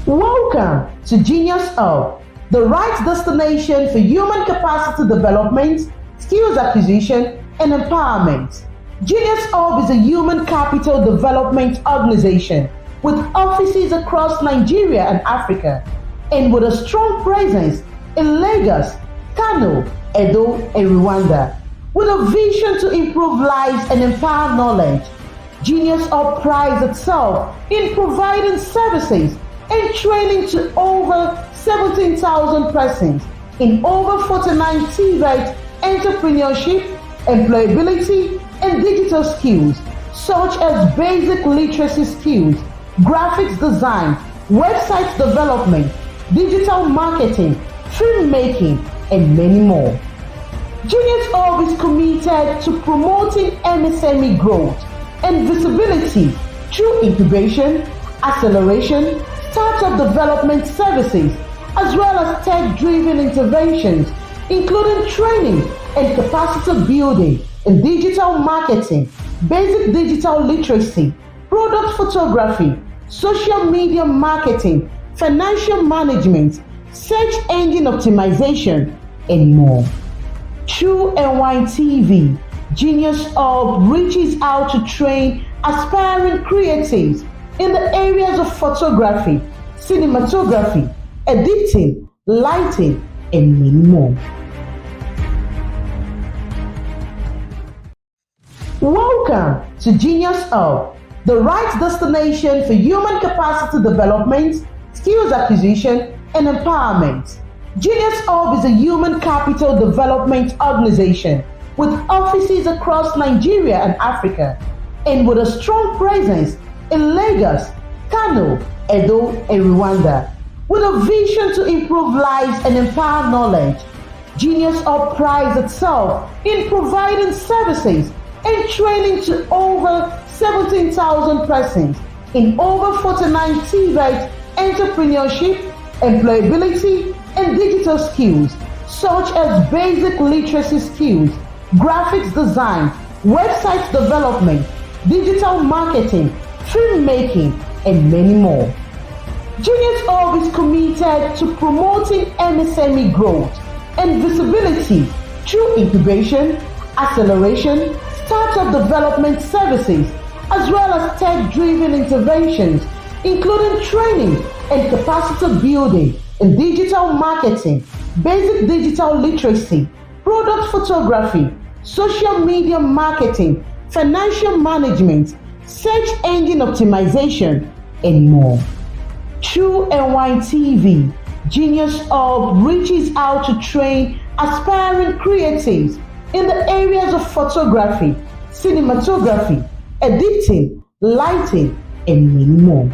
Welcome to Genius Hub, the right destination for human capacity development, skills acquisition, and empowerment. Genius Hub is a human capital development organization with offices across Nigeria and Africa, and with a strong presence in Lagos, Kano, Edo, and Rwanda. With a vision to improve lives and empower knowledge, Genius Hub prides itself in providing services and training to over 17,000 persons in over 49 TVET entrepreneurship, employability, and digital skills such as basic literacy skills, graphics design, website development, digital marketing, filmmaking, and many more. Genius Hub is committed to promoting MSME growth and visibility through incubation, acceleration, startup development services, as well as tech-driven interventions, including training and capacity building in digital marketing, basic digital literacy, product photography, social media marketing, financial management, search engine optimization, and more. Through NYTV, Genius Hub reaches out to train aspiring creatives in the areas of photography, cinematography, editing, lighting, and many more. Welcome to Genius Hub, the right destination for human capacity development, skills acquisition, and empowerment. Genius Hub is a human capital development organization with offices across Nigeria and Africa, and with a strong presence in Lagos, Kano, Edo, and Rwanda. With a vision to improve lives and empower knowledge, Genius Hub prides itself in providing services and training to over 17,000 persons in over 49 TVET entrepreneurship, employability, and digital skills such as basic literacy skills, graphics design, website development, digital marketing, filmmaking, and many more. Genius Hub is committed to promoting MSME growth and visibility through incubation, acceleration, startup development services, as well as tech-driven interventions, including training and capacity building in digital marketing, basic digital literacy, product photography, social media marketing, financial management, search engine optimization, and more. Through NYTV, Genius Hub reaches out to train aspiring creatives in the areas of photography, cinematography, editing, lighting, and many more.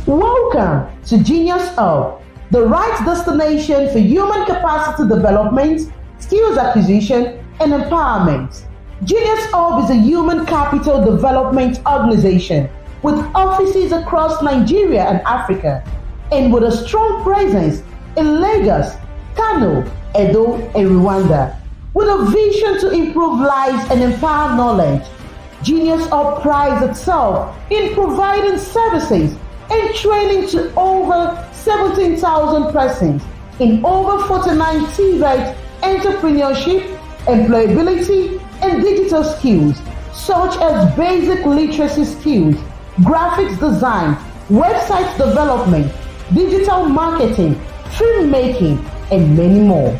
Welcome to Genius Hub, the right destination for human capacity development, skills acquisition, and empowerment. Genius Hub is a human capital development organization with offices across Nigeria and Africa, and with a strong presence in Lagos, Kano, Edo, and Rwanda. With a vision to improve lives and empower knowledge, Genius Hub prides itself in providing services and training to over 17,000 persons in over 49 TVET entrepreneurship, employability, and digital skills such as basic literacy skills, graphics design, website development, digital marketing, filmmaking, and many more.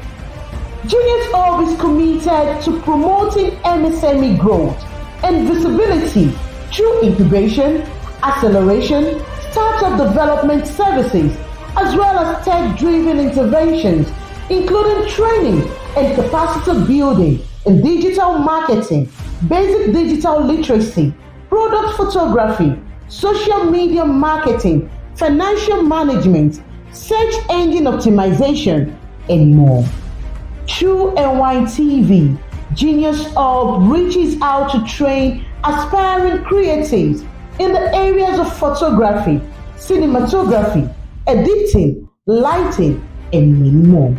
Genius Hub is committed to promoting MSME growth and visibility through incubation, acceleration, startup development services, as well as tech-driven interventions, including training and capacity building in digital marketing, basic digital literacy, product photography, social media marketing, financial management, search engine optimization, and more. Through NYTV, Genius Hub reaches out to train aspiring creatives in the areas of photography, cinematography, editing, lighting, and many more.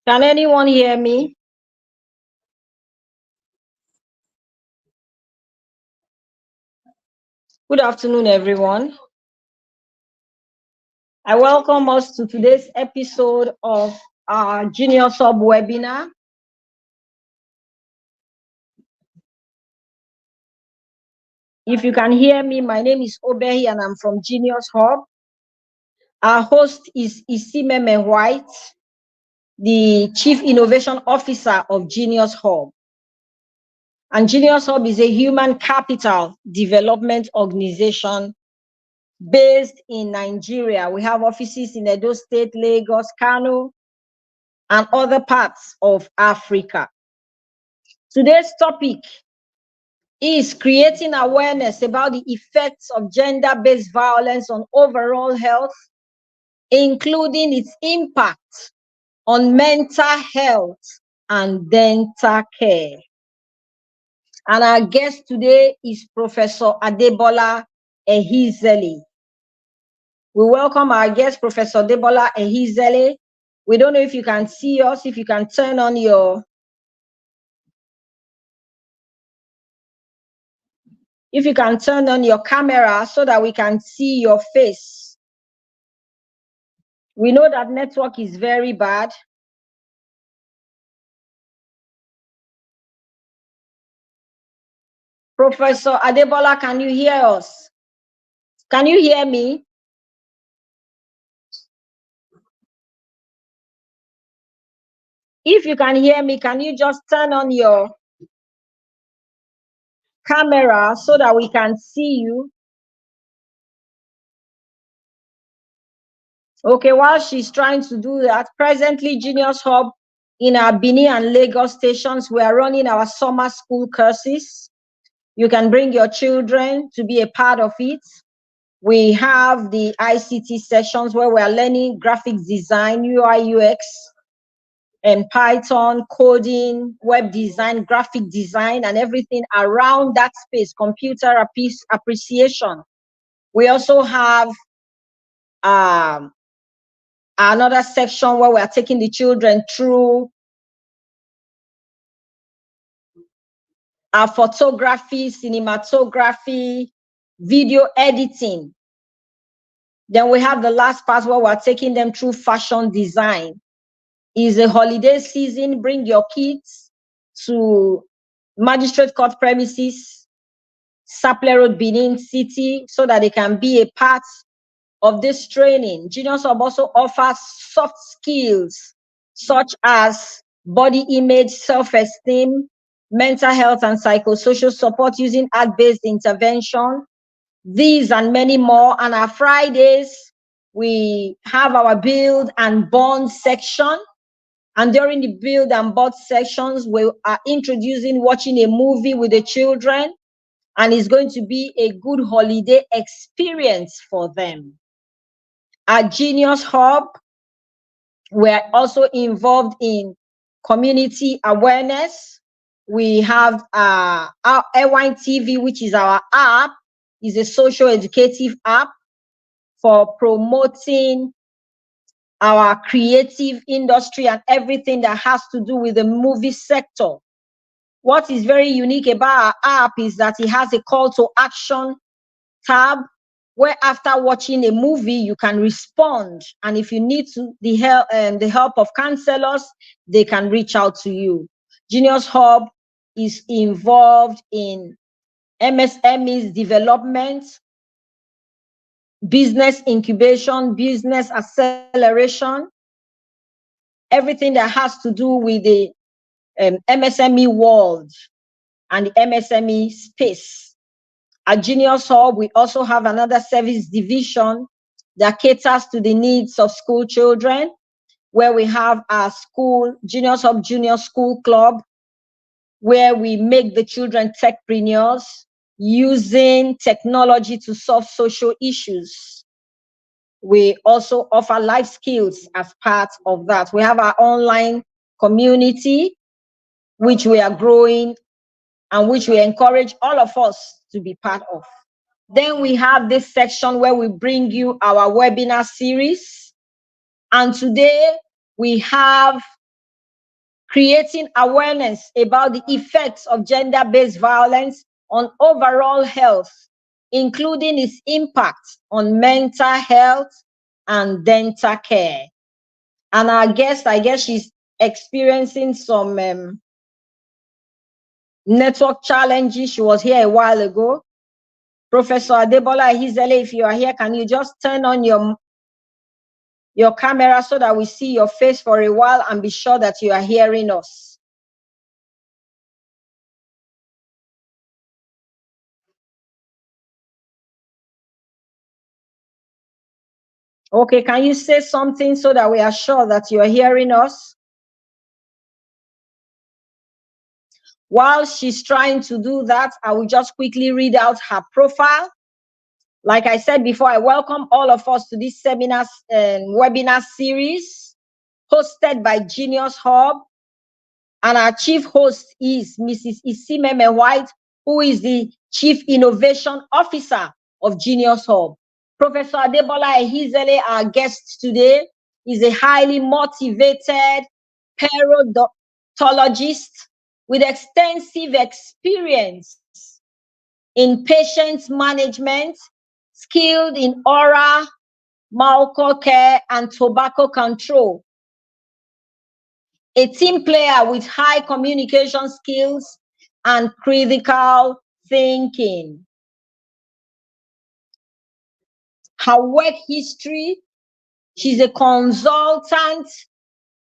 Can anyone hear me? Good afternoon, everyone. I welcome us to today's episode of our Genius Hub webinar. If you can hear me, my name is Obehi and I'm from Genius Hub. Our host is Isimeme White, the Chief Innovation Officer of Genius Hub. And Genius Hub is a human capital development organization based in Nigeria. We have offices in Edo State, Lagos, Kano, and other parts of Africa. Today's topic is creating awareness about the effects of gender-based violence on overall health, including its impact on mental health and dental care. And our guest today is Professor Adebola Ehizeli. We welcome our guest, Professor Adebola Ehizeli. We don't know if you can see us, if you can turn on your camera so that we can see your face. We know that network is very bad. Professor Adebola, can you hear us? Can you hear me? If you can hear me, can you just turn on your camera so that we can see you? Okay, while she's trying to do that, presently Genius Hub in our Benin and Lagos stations, we are running our summer school courses. You can bring your children to be a part of it. We have the ICT sessions where we are learning graphics design, UI, UX, and Python, coding, web design, graphic design, and everything around that space, computer appreciation. We also have another section where we are taking the children through photography, cinematography, video editing. Then we have the last part where we're taking them through fashion design. Is a holiday season, bring your kids to Magistrate Court premises, Sapele Road, Benin City, so that they can be a part of this training. Genius Hub also offers soft skills such as body image, self-esteem, mental health, and psychosocial support using art-based intervention. These and many more. And our Fridays, we have our build and bond section. And during the build and bond sections, we are introducing watching a movie with the children. And it's going to be a good holiday experience for them. At Genius Hub, we're also involved in community awareness. We have our Airwine TV, which is our app, is a social educative app for promoting our creative industry and everything that has to do with the movie sector. What is very unique about our app is that it has a call to action tab where after watching a movie, you can respond. And if you need the help of counselors, they can reach out to you. Genius Hub is involved in MSMEs development, business incubation, business acceleration, everything that has to do with the MSME world and the MSME space. At Genius Hub, we also have another service division that caters to the needs of school children, where we have our school, Genius Hub Junior School Club, where we make the children techpreneurs using technology to solve social issues. We also offer life skills as part of that. We have our online community, which we are growing and which we encourage all of us to be part of. Then we have this section where we bring you our webinar series. And today we have creating awareness about the effects of gender-based violence on overall health, including its impact on mental health and dental care. And our guest, I guess she's experiencing some network challenges. She was here a while ago. Professor Adebola Ehizele, if you are here, can you just turn on your camera so that we see your face for a while and be sure that you are hearing us? Okay, can you say something so that we are sure that you are hearing us? While she's trying to do that, I will just quickly read out her profile. Like I said before, I welcome all of us to this seminar and webinar series hosted by Genius Hub. And our chief host is Mrs. Isimeme White, who is the Chief Innovation Officer of Genius Hub. Professor Adebola Ehizele, our guest today, is a highly motivated periodontologist with extensive experience in patient management, skilled in oral, mouth care, and tobacco control. A team player with high communication skills and critical thinking. Her work history: she's a consultant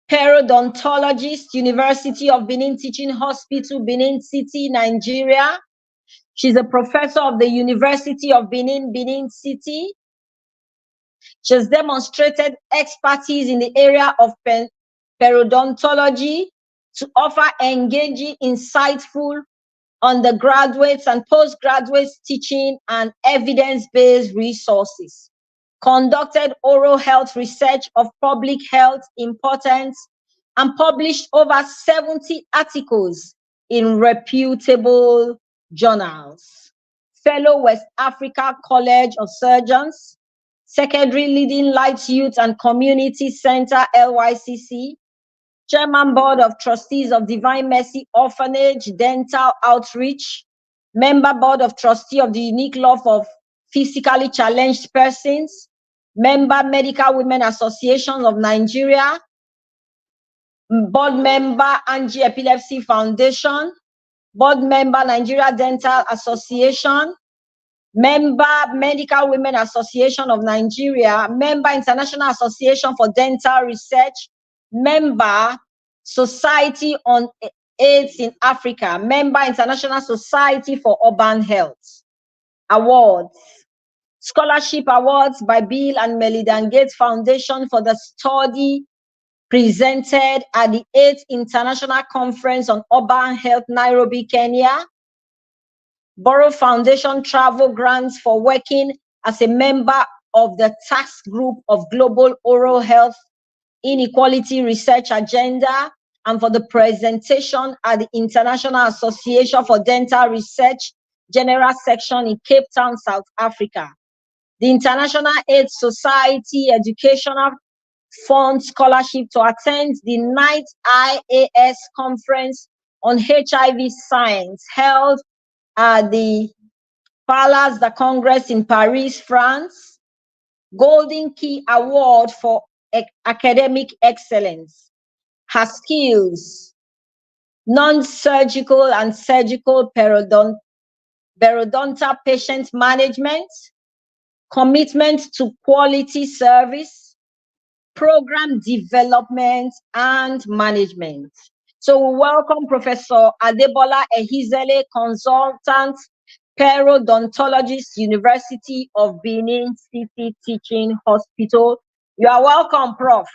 periodontologist, University of Benin Teaching Hospital, Benin City, Nigeria. She's a professor of the University of Benin, Benin City. She has demonstrated expertise in the area of periodontology to offer engaging, insightful undergraduates and postgraduates teaching and evidence-based resources. Conducted oral health research of public health importance and published over 70 articles in reputable journals. Fellow West Africa College of Surgeons, Secretary leading Light Youth and Community Center, LYCC, Chairman Board of Trustees of Divine Mercy Orphanage Dental Outreach, Member Board of Trustee of the Unique Love of Physically Challenged Persons, Member Medical Women Association of Nigeria, Board Member Angie Epilepsy Foundation, Board Member Nigeria Dental Association, Member Medical Women Association of Nigeria, Member International Association for Dental Research, Member Society on AIDS in Africa, Member International Society for Urban Health. Awards: scholarship awards by Bill and Melinda Gates Foundation for the study presented at the 8th International Conference on Urban Health, Nairobi, Kenya. Borough Foundation travel grants for working as a member of the task group of Global Oral Health Inequality Research Agenda and for the presentation at the International Association for Dental Research General Section in Cape Town, South Africa. The International AIDS Society Educational Fund scholarship to attend the 9th IAS Conference on HIV Science held at the Palace de Congrès in Paris, France. Golden Key Award for academic excellence. Her skills: non-surgical and surgical periodontal patient management, commitment to quality service, program development, and management. So we welcome Professor Adebola Ehizele, consultant periodontologist, University of Benin City Teaching Hospital. You are welcome, Prof.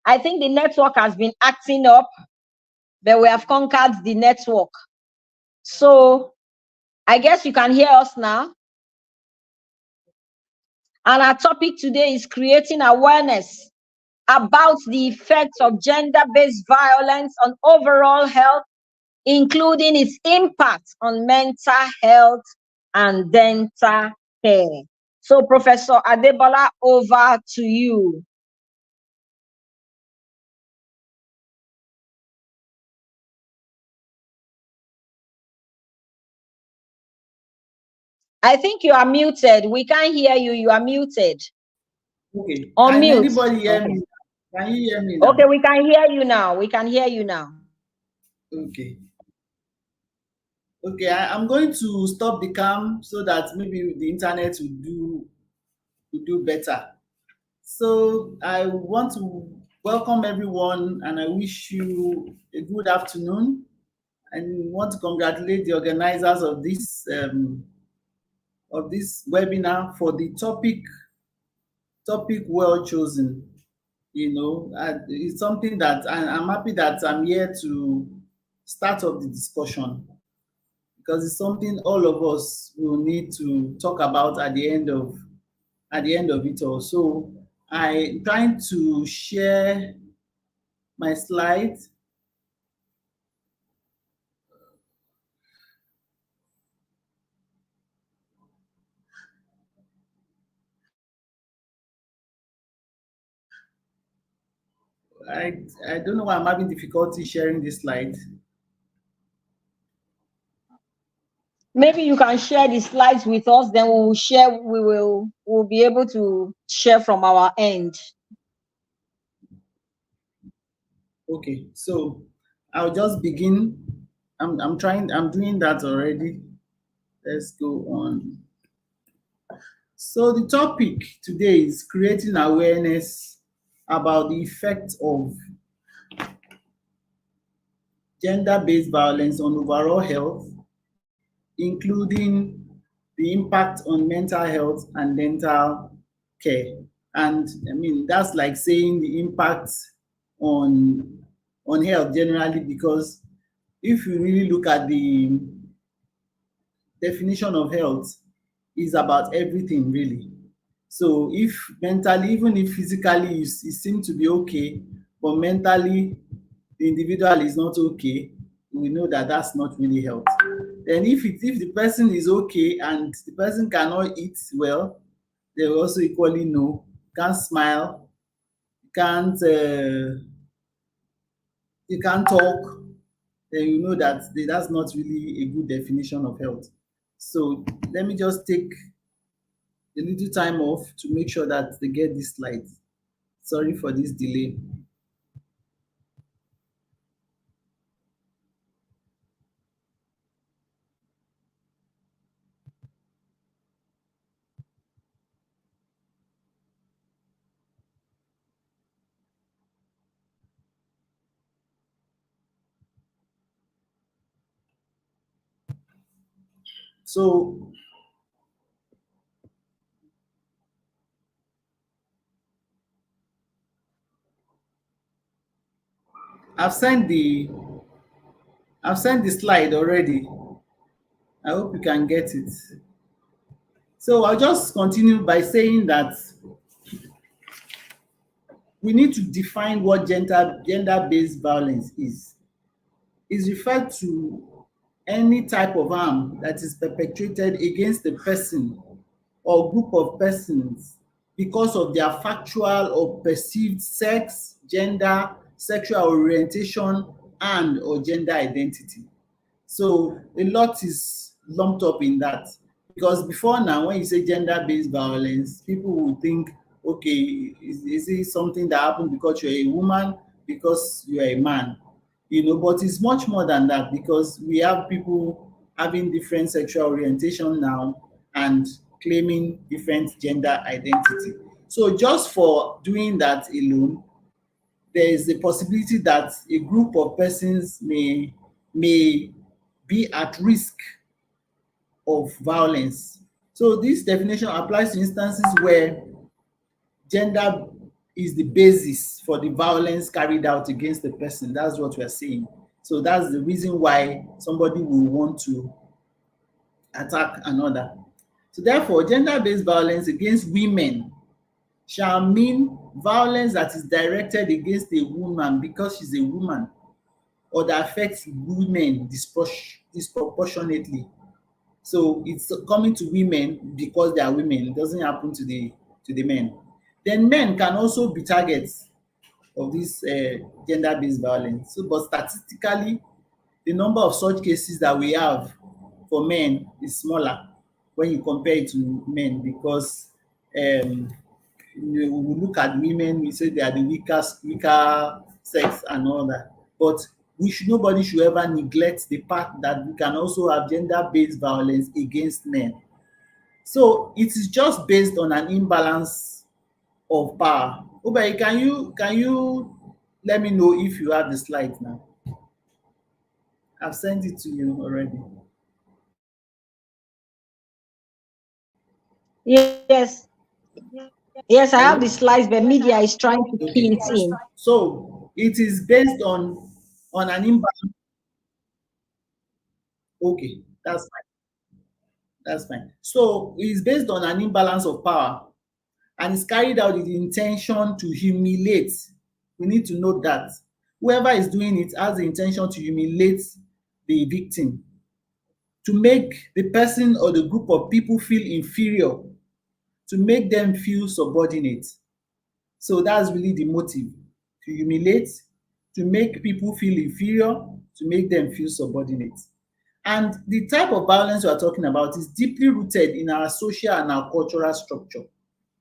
I think the network has been acting up, but we have conquered the network. So I guess you can hear us now. And our topic today is creating awareness about the effects of gender-based violence on overall health, including its impact on mental health and dental care. So, Professor Adebola, over to you. I think you are muted. We can't hear you. You are muted. Okay. On Can mute. anybody hear Okay. me? Can you hear me now? Okay, we can hear you now. We can hear you now. Okay. Okay, I'm going to stop the cam so that maybe the internet will do better. So I want to welcome everyone and I wish you a good afternoon and want to congratulate the organizers of this webinar for the topic well chosen. You know, it's something that I'm happy that I'm here to start off the discussion because it's something all of us will need to talk about at the end of it all. So I'm trying to share my slides. I don't know why I'm having difficulty sharing this slide. Maybe you can share the slides with us, then we will share, we'll be able to share from our end. Okay, so I'll just begin. I'm doing that already. Let's go on. So the topic today is creating awareness about the effect of gender-based violence on overall health, including the impact on mental health and dental care. And I mean, that's like saying the impact on health generally, because if you really look at the definition of health, is about everything really. So if mentally, even if physically you seem to be okay, but mentally the individual is not okay, we know that that's not really health. Then if the person is okay and the person cannot eat well, they will also equally know, can't smile, you can't talk, then you know that that's not really a good definition of health. So let me just take a little time off to make sure that they get this slide. Sorry for this delay. So I've sent the slide already. I hope you can get it. So I'll just continue by saying that we need to define what gender-based violence is. It's referred to any type of harm that is perpetrated against a person or group of persons because of their factual or perceived sex, gender, sexual orientation, and or gender identity. So a lot is lumped up in that. Because before now, when you say gender-based violence, people will think, okay, is it something that happened because you're a woman, because you're a man? You know, but it's much more than that because we have people having different sexual orientation now and claiming different gender identity. So just for doing that alone, there is a possibility that a group of persons may be at risk of violence. So this definition applies to instances where gender is the basis for the violence carried out against the person. That's what we're saying. So that's the reason why somebody will want to attack another. So therefore, gender-based violence against women shall mean violence that is directed against a woman because she's a woman, or that affects women disproportionately. So it's coming to women because they are women. It doesn't happen to the men. Then men can also be targets of this gender-based violence. So, but statistically, the number of such cases that we have for men is smaller. when you compare it to men, because we look at women, we say they are the weaker sex and all that. But nobody should ever neglect the fact that we can also have gender-based violence against men. So it is just based on an imbalance of power. Obey, can you let me know if you have the slide now? I've sent it to you already. Yes. Yes, I have the slides, but media is trying to key it in. So it is based on an imbalance. Okay, that's fine. That's fine. So it's based on an imbalance of power, and it's carried out with the intention to humiliate. We need to note that whoever is doing it has the intention to humiliate the victim, to make the person or the group of people feel inferior, to make them feel subordinate. So that's really the motive, to humiliate, to make people feel inferior, to make them feel subordinate. And the type of violence we are talking about is deeply rooted in our social and our cultural structure,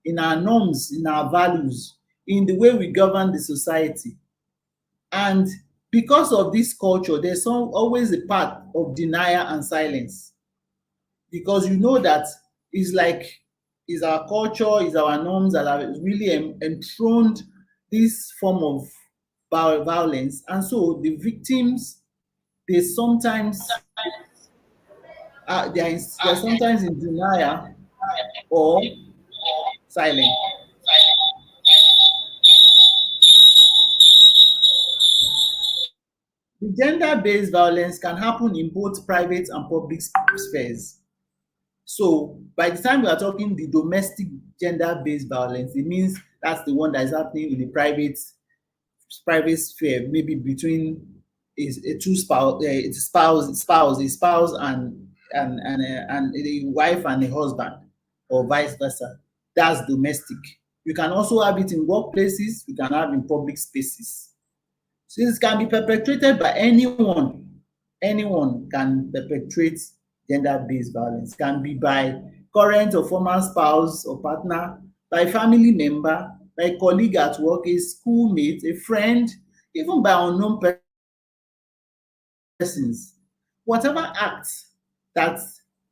in our norms, in our values, in the way we govern the society. And because of this culture, there's always a part of denial and silence. Because you know that it's our culture, it's our norms that have really enthroned this form of violence. And so the victims, they sometimes they're sometimes in denial or silent. The gender-based violence can happen in both private and public spheres. So by the time we are talking the domestic gender-based violence, it means that's the one that is happening in the private sphere, maybe between a two spouse, a spouse and a wife and a husband, or vice versa. That's domestic. You can also have it in workplaces. You can have in public spaces. So this can be perpetrated by anyone. Anyone can perpetrate gender-based violence. It can be by current or former spouse or partner, by family member, by colleague at work, a schoolmate, a friend, even by unknown persons. Whatever act that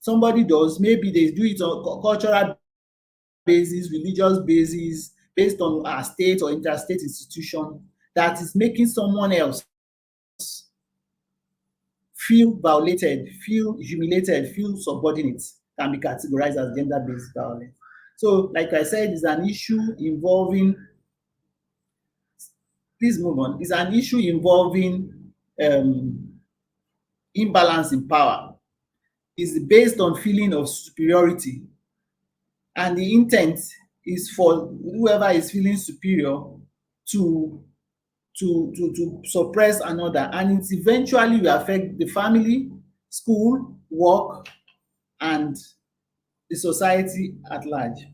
somebody does, maybe they do it on cultural basis, religious basis, based on our state or interstate institution, that is making someone else feel violated, feel humiliated, feel subordinate, can be categorized as gender-based violence. So, like I said, it's an issue involving, please move on, it's an issue involving imbalance in power. It's based on feeling of superiority. And the intent is for whoever is feeling superior to suppress another, and it eventually will affect the family, school, work, and the society at large.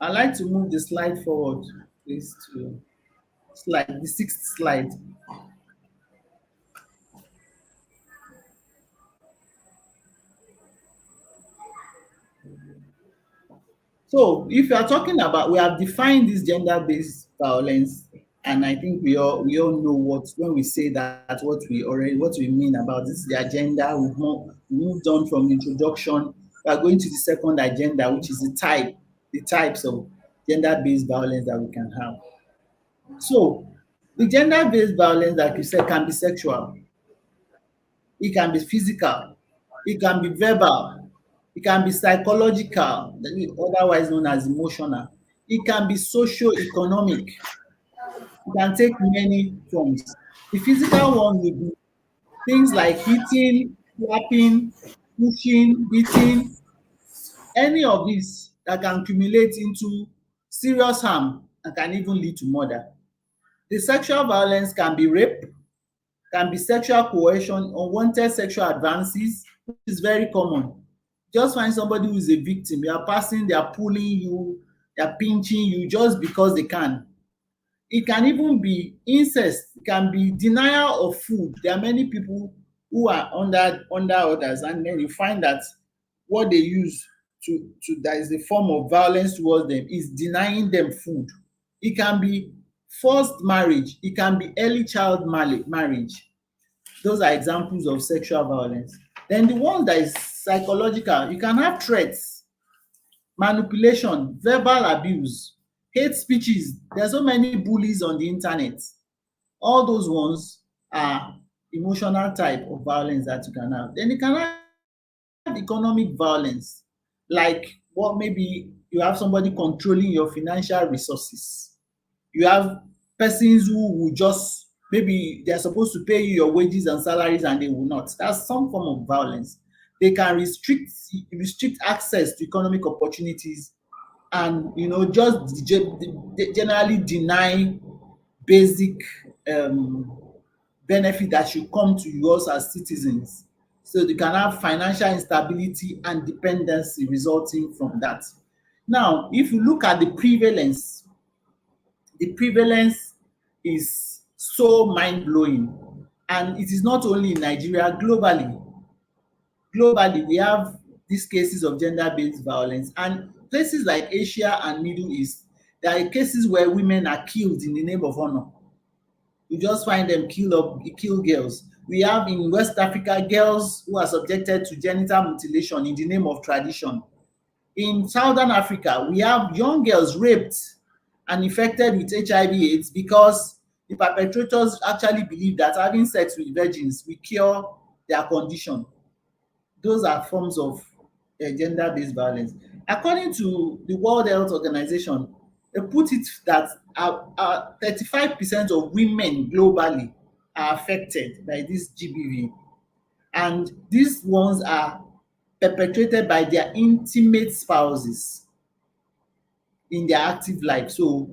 I'd like to move the slide forward, please, to the sixth slide. So if you are talking about, we have defined this gender-based violence, and I think we all know what, when we say that, what we mean about this is the agenda. We've moved on from introduction. We are going to the second agenda, which is the types of gender-based violence that we can have. So the gender-based violence, like you said, can be sexual, it can be physical, it can be verbal, it can be psychological, otherwise known as emotional. It can be socio-economic. It can take many forms. The physical one will be things like hitting, slapping, pushing, beating, any of these that can accumulate into serious harm and can even lead to murder. The sexual violence can be rape, can be sexual coercion, unwanted sexual advances, which is very common. Just find somebody who is a victim. You are passing, they are pulling you, they are pinching you just because they can. It can even be incest, it can be denial of food. There are many people who are under others, and then you find that what they use to that is a form of violence towards them is denying them food. It can be forced marriage, it can be early child marriage. Those are examples of sexual violence. Then the one that is psychological, you can have threats, manipulation, verbal abuse, hate speeches. There's so many bullies on the internet. All those ones are emotional type of violence that you can have. Then you can have economic violence, like what maybe you have somebody controlling your financial resources. You have persons who will just, maybe they're supposed to pay you your wages and salaries and they will not. That's some form of violence. They can restrict access to economic opportunities, and just generally deny basic benefit that should come to us as citizens. So they can have financial instability and dependency resulting from that. Now, if you look at the prevalence is so mind-blowing, and it is not only in Nigeria. Globally, we have these cases of gender-based violence, and places like Asia and Middle East, there are cases where women are killed in the name of honor. You just find them kill girls. We have in West Africa girls who are subjected to genital mutilation in the name of tradition. In Southern Africa, we have young girls raped and infected with HIV/AIDS because the perpetrators actually believe that having sex with virgins will cure their condition. Those are forms of gender-based violence. According to the World Health Organization, they put it that 35% of women globally are affected by this GBV, and these ones are perpetrated by their intimate spouses in their active life. So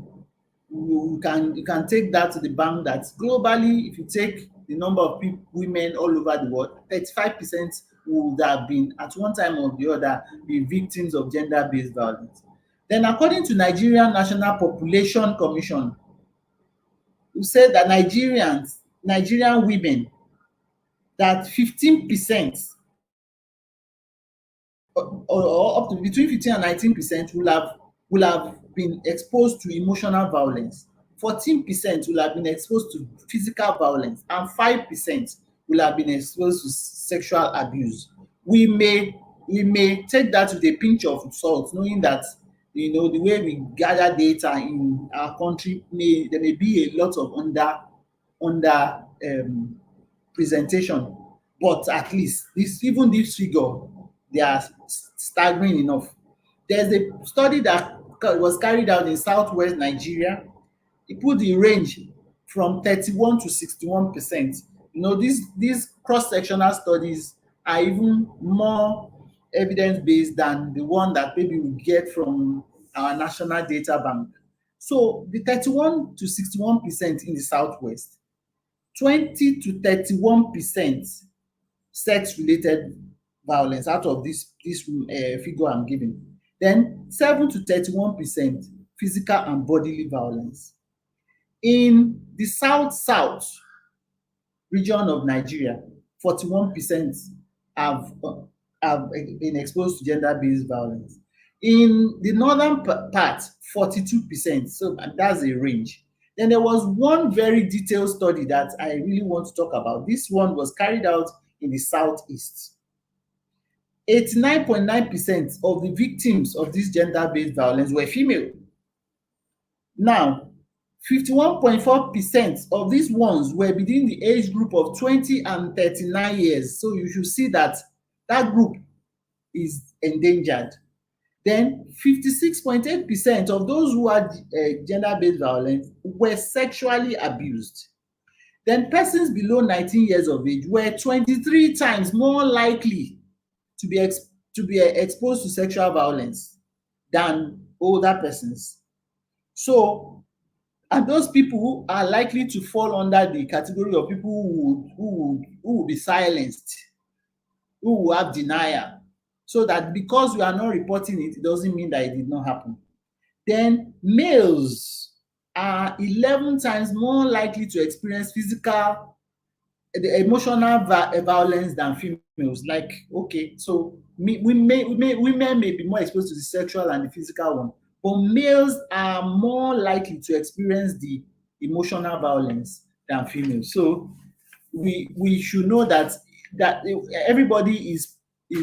you can take that to the bank that globally, if you take the number of women all over the world, 35% would have been at one time or the other be victims of gender-based violence. Then according to Nigerian National Population Commission, who said that Nigerian women, that 15% or up to between 15 and 19% will have been exposed to emotional violence. 14% will have been exposed to physical violence, and 5% will have been exposed to sexual abuse. We may take that with a pinch of salt, knowing that the way we gather data in our country, there may be a lot of under presentation, but at least this figure, they are staggering enough. There's a study that was carried out in southwest Nigeria. It put the range from 31 to 61%. These cross-sectional studies are even more evidence-based than the one that maybe we get from our national data bank. So the 31 to 61% in the southwest, 20 to 31% sex-related violence out of this figure I'm giving. Then 7 to 31% physical and bodily violence. In the south region of Nigeria, 41% have been exposed to gender-based violence. In the northern part, 42%. So that's a range. Then there was one very detailed study that I really want to talk about. This one was carried out in the southeast. 89.9% of the victims of this gender-based violence were female. Now, 51.4% of these ones were within the age group of 20 and 39 years. So you should see that group is endangered. Then 56.8% of those who had gender-based violence were sexually abused. Then persons below 19 years of age were 23 times more likely to be exposed to sexual violence than older persons. So, and those people are likely to fall under the category of people who will be silenced, who will have denial. So that because we are not reporting it, it doesn't mean that it did not happen. Then males are 11 times more likely to experience the emotional violence than females. Like, okay, so women may be more exposed to the sexual and the physical one, but males are more likely to experience the emotional violence than females. So we should know that everybody is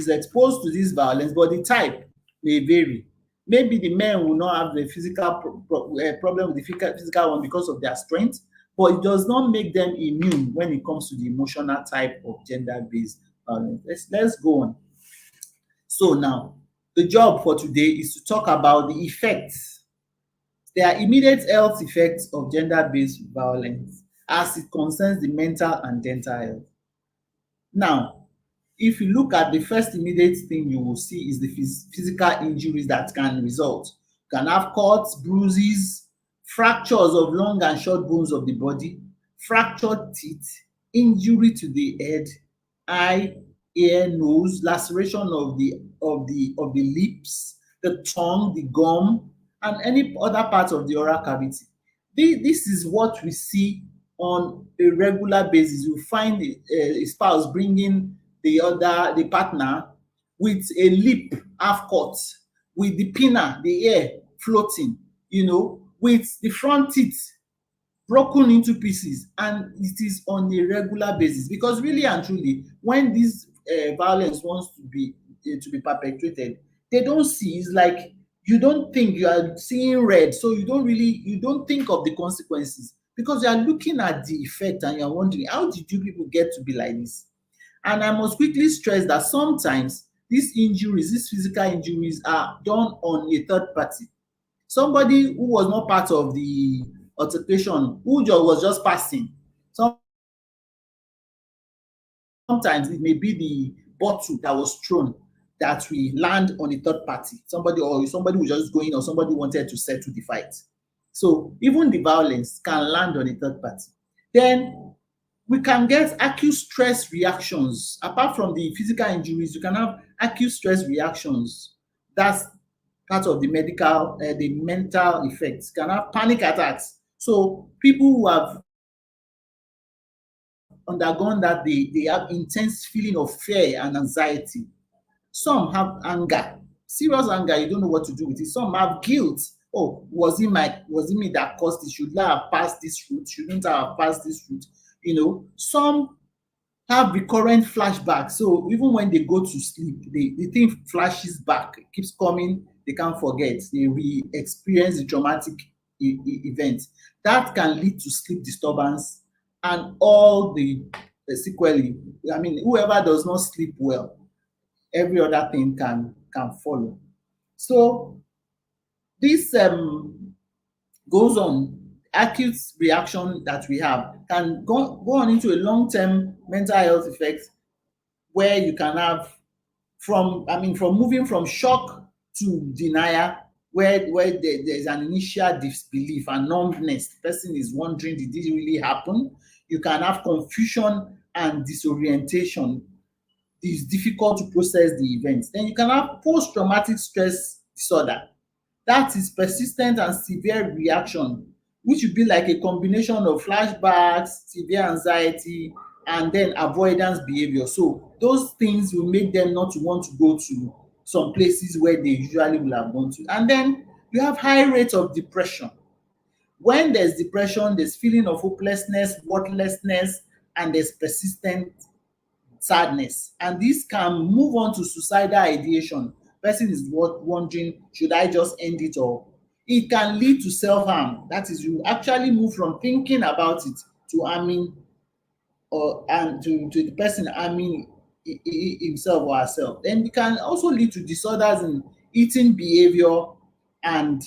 exposed to this violence, but the type may vary. Maybe the men will not have the physical problem with the physical one because of their strength, but it does not make them immune when it comes to the emotional type of gender-based violence. Let's go on. So now, the job for today is to talk about the effects. There are immediate health effects of gender-based violence as it concerns the mental and dental health. Now, if you look at the first immediate thing you will see is the physical injuries that can result. You can have cuts, bruises, fractures of long and short bones of the body, fractured teeth, injury to the head, eye, ear, nose, laceration of the lips, the tongue, the gum, and any other part of the oral cavity. This is what we see on a regular basis. You find a spouse bringing the partner with a lip half cut, with the pinna, the ear floating, with the front teeth broken into pieces, and it is on a regular basis. Because really and truly, when this violence wants to be perpetrated, they don't see. It's like you don't think, you are seeing red, so you don't think of the consequences, because you are looking at the effect and you're wondering, how did you people get to be like this? And I must quickly stress that sometimes these physical injuries, are done on a third party. Somebody who was not part of the altercation, who was just passing. Sometimes it may be the bottle that was thrown that will land on a third party. Somebody was just going, or somebody wanted to settle the fight. So even the violence can land on a third party. Then we can get acute stress reactions. Apart from the physical injuries, you can have acute stress reactions. That's part of the mental effects. You can have panic attacks. So people who have undergone that, they have intense feeling of fear and anxiety. Some have anger, serious anger, you don't know what to do with it. Some have guilt. Oh, was it me that caused it? Should I have passed this route? Shouldn't I have passed this route? Some have recurrent flashbacks. So even when they go to sleep, the thing flashes back, it keeps coming, they can't forget. They re-experience the traumatic event. That can lead to sleep disturbance and all the sequelae. I mean, whoever does not sleep well, every other thing can follow. So this goes on. Acute reaction that we have can go on into a long-term mental health effect, where you can have from moving from shock to denial, where there's an initial disbelief and numbness. The person is wondering, did it really happen? You can have confusion and disorientation. It's difficult to process the events. Then you can have post-traumatic stress disorder. That is persistent and severe reaction, which would be like a combination of flashbacks, severe anxiety, and then avoidance behavior. So those things will make them not to want to go to some places where they usually will have gone to. And then you have high rates of depression. When there's depression, there's feeling of hopelessness, worthlessness, and there's persistent sadness. And this can move on to suicidal ideation. Person is wondering, should I just end it all? It can lead to self-harm. That is, you actually move from thinking about it to harming, and to the person harming himself or herself. Then it can also lead to disorders in eating behavior and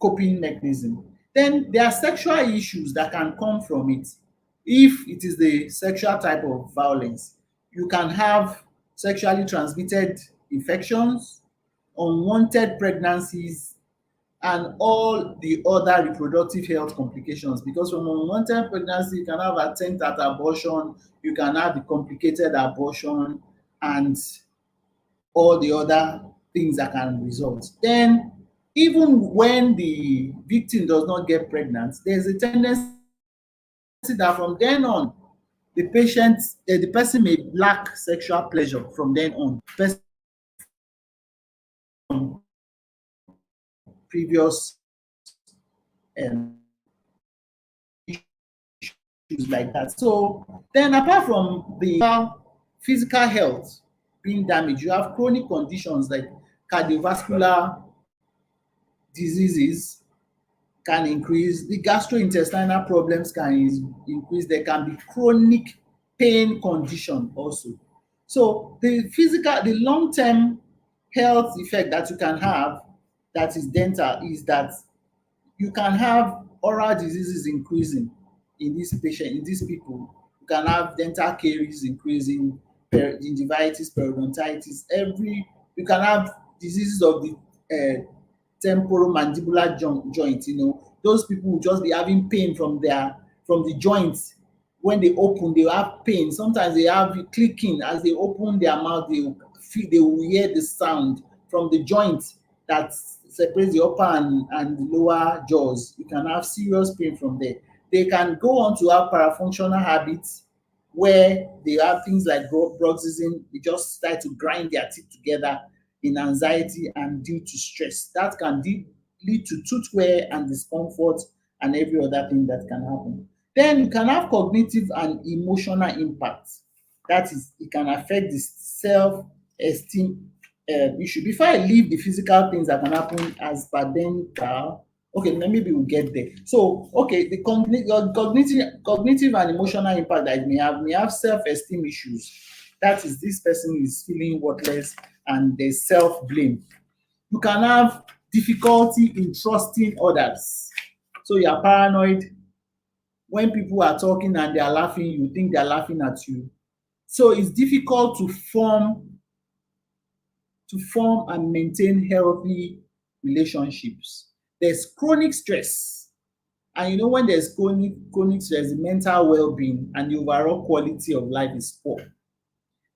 coping mechanism. Then there are sexual issues that can come from it. If it is the sexual type of violence, you can have sexually transmitted infections, unwanted pregnancies, and all the other reproductive health complications. Because from unwanted pregnancy, you can have attempt at abortion, you can have the complicated abortion, and all the other things that can result. Then even when the victim does not get pregnant, there's a tendency that from then on, the person may lack sexual pleasure from then on. Person previous issues like that. So then, apart from the physical health being damaged, you have chronic conditions like cardiovascular diseases can increase, the gastrointestinal problems can increase, there can be chronic pain condition also. So the long-term health effect that you can have that is dental is that you can have oral diseases increasing in these people. You can have dental caries increasing, gingivitis, periodontitis, you can have diseases of the temporomandibular joint. Those people will just be having pain from the joints. When they open, they have pain. Sometimes they have clicking as they open their mouth. They will hear the sound from the joint that separates the upper and the lower jaws. You can have serious pain from there. They can go on to have parafunctional habits where they have things like bruxism. They just start to grind their teeth together in anxiety and due to stress. That can lead to tooth wear and discomfort and every other thing that can happen. Then you can have cognitive and emotional impact. That is, it can affect the self-esteem issue. Before I leave the physical things that can happen as per dental, okay, maybe we'll get there. So, okay, the cognitive and emotional impact that it may have self-esteem issues. That is, this person is feeling worthless and there's self-blame. You can have difficulty in trusting others. So you're paranoid. When people are talking and they are laughing, you think they're laughing at you. So it's difficult to form and maintain healthy relationships. There's chronic stress. And when there's chronic stress, the mental well-being and the overall quality of life is poor.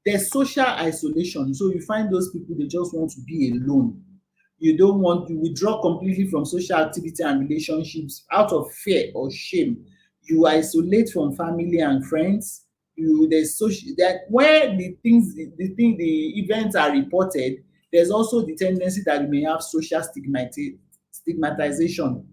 There's social isolation. So you find those people, they just want to be alone. You don't want to withdraw completely from social activity and relationships out of fear or shame. You isolate from family and friends. There's social that where the events are reported, there's also the tendency that you may have social stigmatization.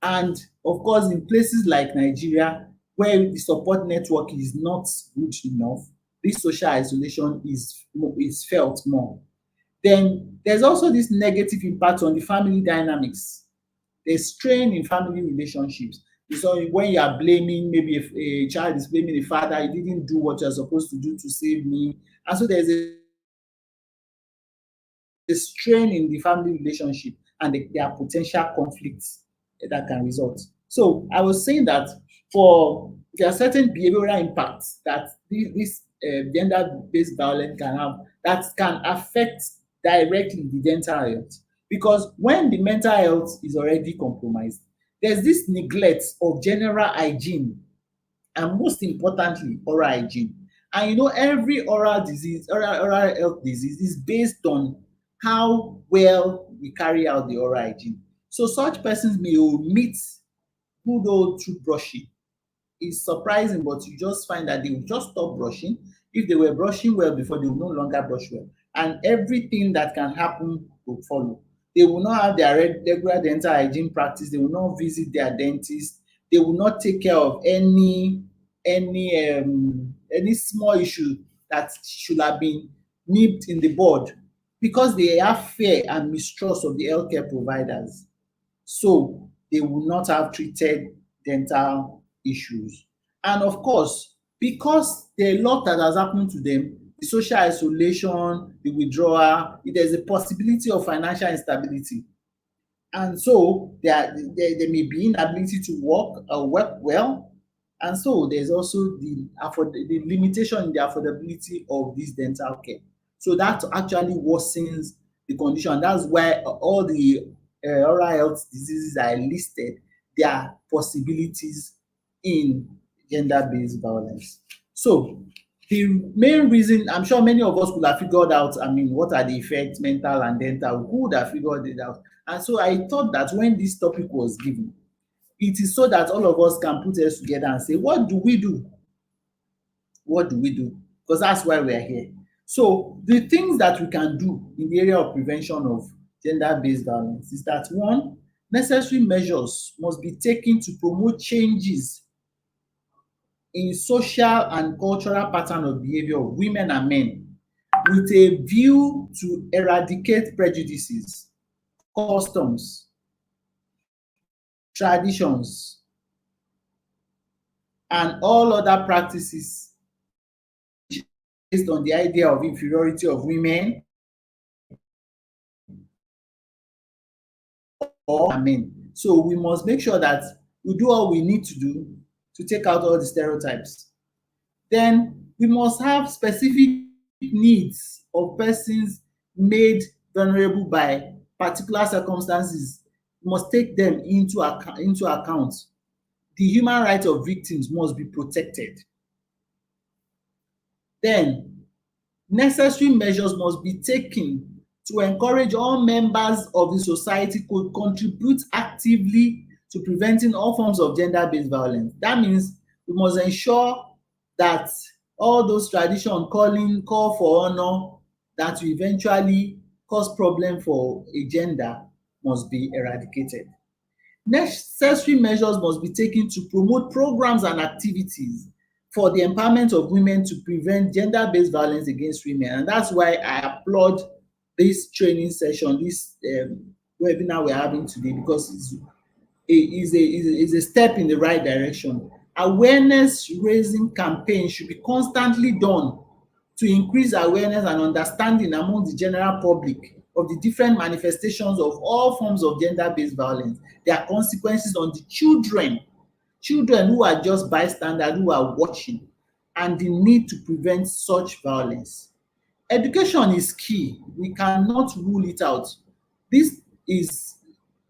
And of course, in places like Nigeria, where the support network is not good enough, this social isolation is felt more. Then there's also this negative impact on the family dynamics. There's strain in family relationships. So when you are blaming, maybe if a child is blaming the father, you didn't do what you're supposed to do to save me. And so there's a strain in the family relationship and there are potential conflicts that can result. So I was saying that there are certain behavioral impacts that this gender-based violence can have that can affect directly the dental health. Because when the mental health is already compromised, there's this neglect of general hygiene and most importantly, oral hygiene. And every oral health disease is based on how well we carry out the oral hygiene. So such persons may omit good old toothbrushing. It's surprising, but you just find that they will just stop brushing. If they were brushing well before, they will no longer brush well. And everything that can happen will follow. They will not have their regular dental hygiene practice. They will not visit their dentist. They will not take care of any small issue that should have been nipped in the bud because they have fear and mistrust of the healthcare providers. So they will not have treated dental issues. And of course, because there are a lot that has happened to them, the social isolation, the withdrawal, there's a possibility of financial instability. And so there may be inability to work well. And so there's also the limitation in the affordability of this dental care. So that actually worsens the condition. That's why all the oral health diseases are listed. There are possibilities in gender-based violence. So The main reason, I'm sure many of us could have figured out, I mean, what are the effects, mental and dental, who would have figured it out? And so I thought that when this topic was given, it is so that all of us can put us together and say, what do we do? What do we do? Because that's why we are here. So the things that we can do in the area of prevention of gender-based violence is that, one, necessary measures must be taken to promote changes in social and cultural pattern of behavior of women and men with a view to eradicate prejudices, customs, traditions, and all other practices based on the idea of inferiority of women or men. So we must make sure that we do all we need to do to take out all the stereotypes. Then we must have specific needs of persons made vulnerable by particular circumstances. We must take them into account. The human rights of victims must be protected. Then necessary measures must be taken to encourage all members of the society to contribute actively to preventing all forms of gender-based violence. That means we must ensure that all those traditions call for honor that will eventually cause problem for a gender must be eradicated. Necessary measures must be taken to promote programs and activities for the empowerment of women to prevent gender-based violence against women. And that's why I applaud this training session, this webinar we're having today, because it's a step in the right direction. Awareness raising campaigns should be constantly done to increase awareness and understanding among the general public of the different manifestations of all forms of gender-based violence, their consequences on the children who are just bystanders, who are watching, and the need to prevent such violence. Education is key. We cannot rule it out. This is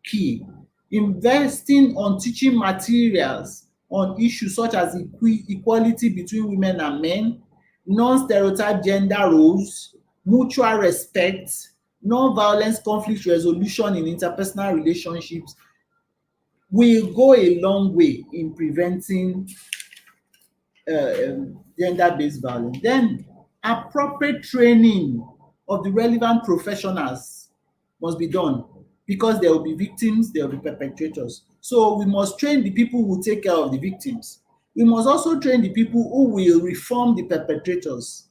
key. Investing on teaching materials on issues such as equality between women and men, non-stereotype gender roles, mutual respect, non-violence conflict resolution in interpersonal relationships will go a long way in preventing gender-based violence. Then appropriate training of the relevant professionals must be done, because there will be victims, there will be perpetrators. So we must train the people who take care of the victims. We must also train the people who will reform the perpetrators.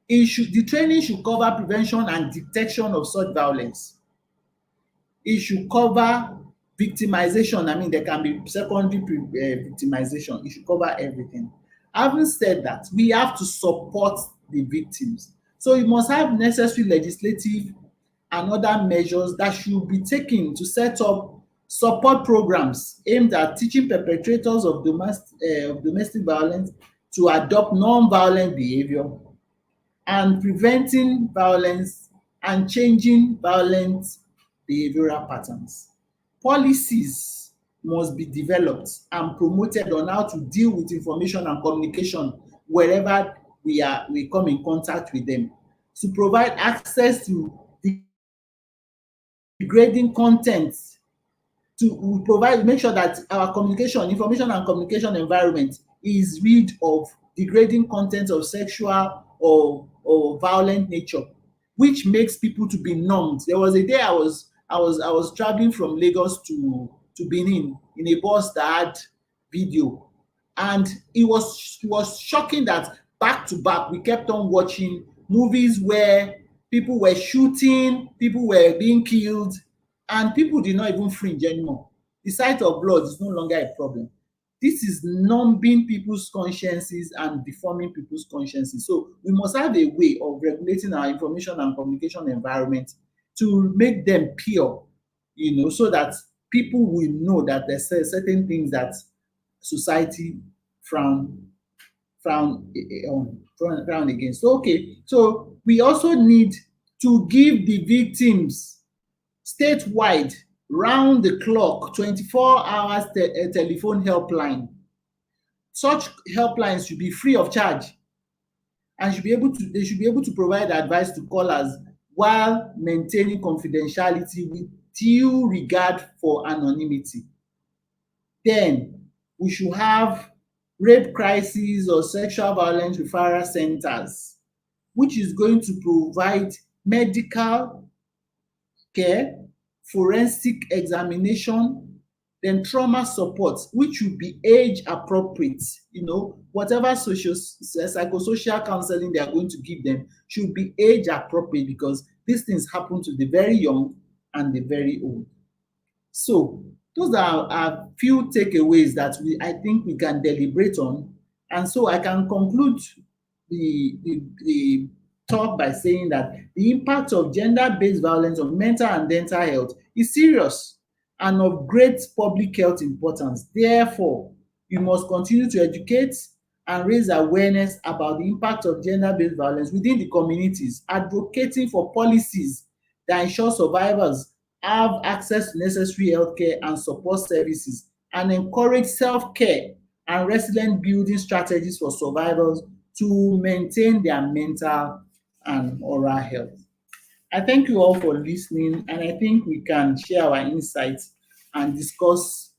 The training should cover prevention and detection of such violence. It should cover victimization. I mean, there can be secondary victimization. It should cover everything. Having said that, we have to support the victims. So you must have necessary legislative and other measures that should be taken to set up support programs aimed at teaching perpetrators of domestic violence to adopt non-violent behavior and preventing violence and changing violent behavioral patterns. Policies must be developed and promoted on how to deal with information and communication wherever we come in contact with them, to provide access to degrading content, to make sure that our information and communication environment is rid of degrading content of sexual or violent nature, which makes people to be numbed. There was a day I was traveling from Lagos to Benin in a bus that had video, and it was shocking that back to back we kept on watching movies where people were shooting, people were being killed, and people did not even fringe anymore. The sight of blood is no longer a problem. This is numbing people's consciences and deforming people's consciences. So we must have a way of regulating our information and communication environment to make them pure, so that people will know that there's certain things that society frown against. Okay, so we also need to give the victims statewide, round the clock, 24 hours telephone helpline. Such helplines should be free of charge. and they should be able to provide advice to callers while maintaining confidentiality with due regard for anonymity. Then we should have rape crisis or sexual violence referral centers, which is going to provide medical care, forensic examination, then trauma support, which should be age appropriate. Whatever psychosocial counseling they are going to give them should be age appropriate, because these things happen to the very young and the very old. So those are a few takeaways that I think we can deliberate on. And so I can conclude the talk by saying that the impact of gender-based violence on mental and dental health is serious and of great public health importance. Therefore, you must continue to educate and raise awareness about the impact of gender-based violence within the communities, advocating for policies that ensure survivors have access to necessary healthcare and support services, and encourage self-care and resilient building strategies for survivors to maintain their mental and oral health. I thank you all for listening, and I think we can share our insights and discuss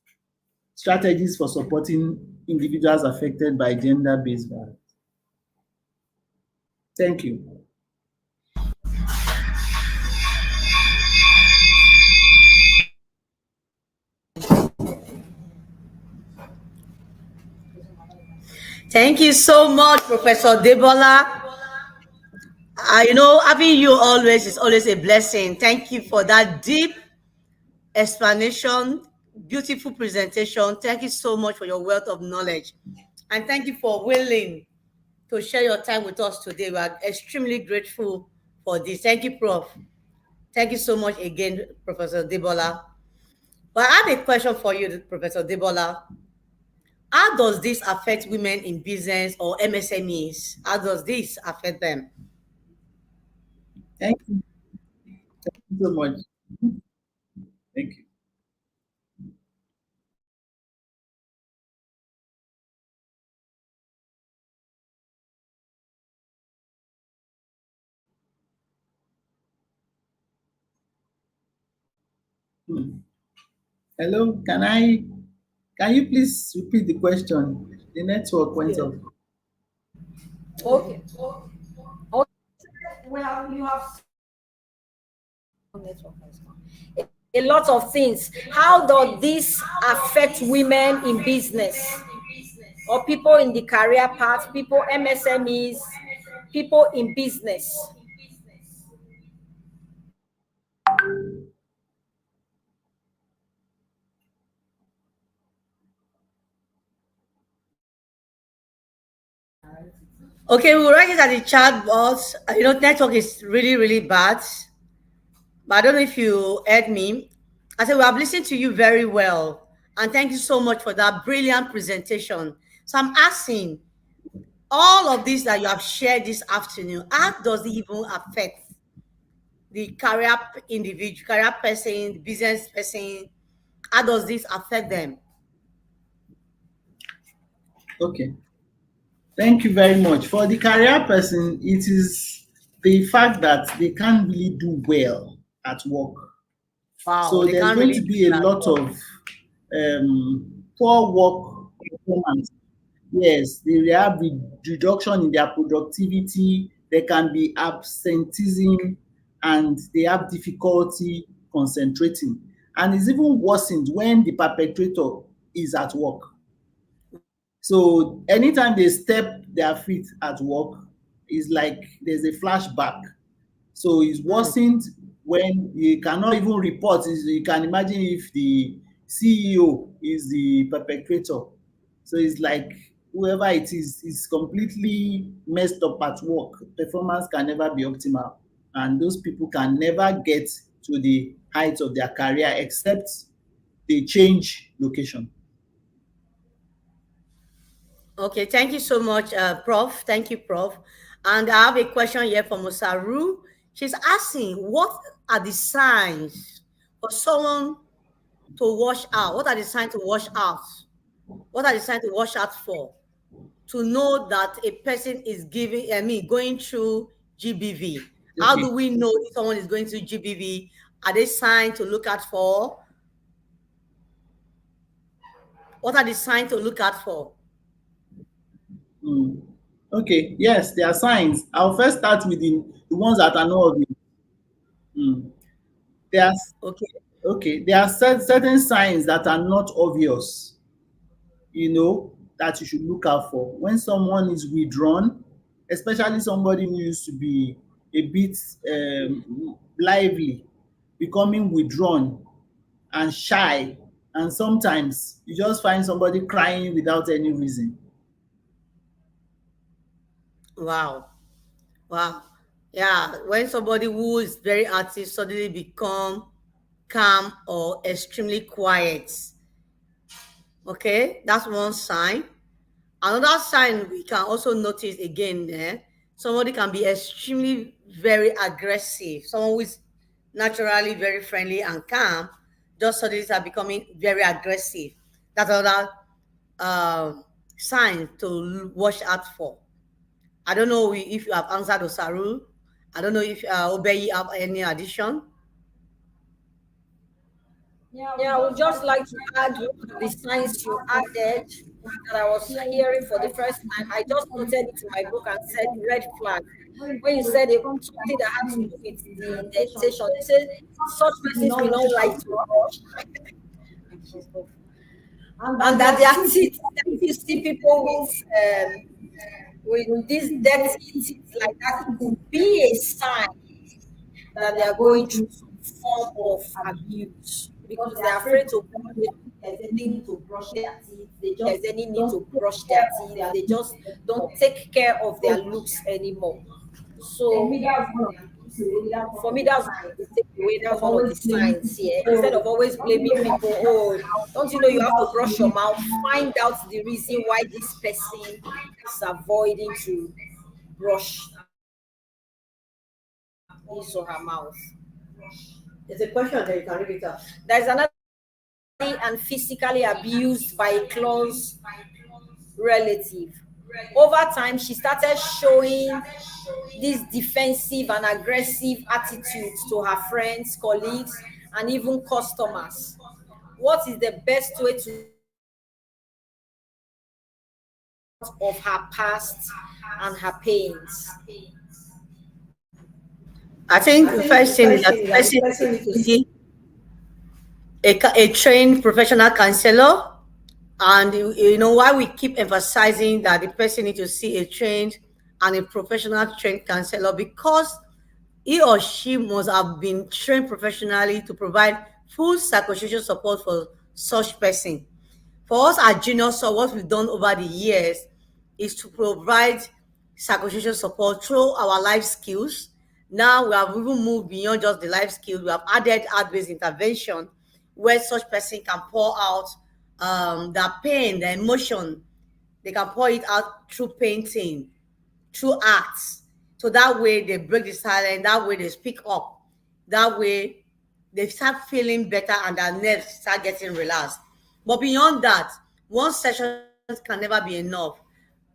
strategies for supporting individuals affected by gender-based violence. Thank you. Thank you so much, Professor Debola. Having you always is always a blessing. Thank you for that deep explanation, beautiful presentation. Thank you so much for your wealth of knowledge. And thank you for willing to share your time with us today. We are extremely grateful for this. Thank you, Prof. Thank you so much again, Professor Debola. But I have a question for you, Professor Debola. How does this affect women in business or MSMEs? How does this affect them? Thank you. Thank you so much. Thank you. Hello, can you please repeat the question? The network went off. Okay. Well, you have a lot of things. How does this affect women in business or people in the career path, people MSMEs, people in business? Okay, we'll write it at the chat box. Network is really, really bad. But I don't know if you heard me. I said, we have listened to you very well. And thank you so much for that brilliant presentation. So I'm asking, all of this that you have shared this afternoon, how does it even affect the career individual, career person, business person? How does this affect them? Okay. Thank you very much. For the career person, it is the fact that they can't really do well at work. Wow, so there's going to be a lot of poor work performance. Yes, they have reduction in their productivity. There can be absenteeism, and they have difficulty concentrating. And it's even worsened when the perpetrator is at work. So anytime they step their feet at work, it's like there's a flashback. So it's worsened when you cannot even report. You can imagine if the CEO is the perpetrator. So it's like whoever it is completely messed up at work. Performance can never be optimal. And those people can never get to the height of their career except they change location. Okay, thank you so much, Prof. Thank you, Prof. And I have a question here from Osaru. She's asking, what are the signs for someone to watch out? What are the signs to watch out? What are the signs to watch out for? to know that a person is going through GBV? How Okay. do we know if someone is going through GBV? Are they signs to look out for? What are the signs to look out for? Mm. Okay. Yes, there are signs. I'll first start with the ones that are not obvious. Mm. There are Okay. okay. There are certain signs that are not obvious, that you should look out for. When someone is withdrawn, especially somebody who used to be a bit lively, becoming withdrawn and shy, and sometimes you just find somebody crying without any reason. Wow. Wow. Yeah. When somebody who is very active suddenly become calm or extremely quiet. Okay, that's one sign. Another sign we can also notice again there, somebody can be extremely very aggressive. Someone who is naturally very friendly and calm, just suddenly start becoming very aggressive. That's another sign to watch out for. I don't know if you have answered Osaru. I don't know if Obeyi have any addition. Yeah, I would just like to add one of the signs you added that I was hearing for the first time. I just noted it in my book and said red flag. When you said something that had to do with the indentation, you said such persons will not like to rush. And that their teeth, if you see people with these dirty teeth like that, it could be a sign that they are going through some form of abuse because they are afraid to there's any need to brush their teeth. They just don't take care of their looks anymore. So for me, that's one of the takeaway. That's one of the signs here. Instead of always blaming people, oh, don't you know you have to brush your mouth? Find out the reason why this person is avoiding to brush his or her mouth. There's a question there, you can read it out. There's another and physically abused by a close relative. Over time, she started showing this defensive and aggressive attitudes to her friends, colleagues, and even customers. What is the best way to of her past and her pains? I think the first thing is that the person needs to see a trained professional counselor. And you know why we keep emphasizing that the person needs to see a trained and a professional trained counselor, because he or she must have been trained professionally to provide full psychosocial support for such person. For us at Genius, so what we've done over the years is to provide psychosocial support through our life skills. Now we have even moved beyond just the life skills. We have added art-based intervention where such person can pour out their pain, their emotion. They can pour it out through painting, through arts. So that way they break the silence, that way they speak up, that way they start feeling better and their nerves start getting relaxed. But beyond that, one session can never be enough.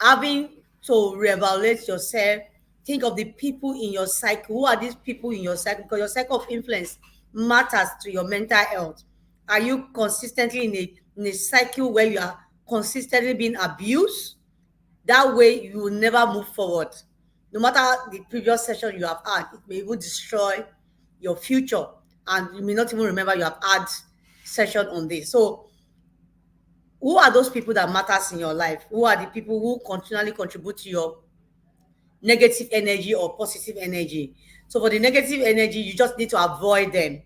Having to reevaluate yourself, think of the people in your cycle. Who are these people in your cycle? Because your cycle of influence matters to your mental health. Are you consistently in a cycle where you are consistently being abused? That way you will never move forward. No matter the previous session you have had, it may even destroy your future, and you may not even remember you have had session on this. So who are those people that matters in your life? Who are the people who continually contribute to your negative energy or positive energy? So for the negative energy, you just need to avoid them.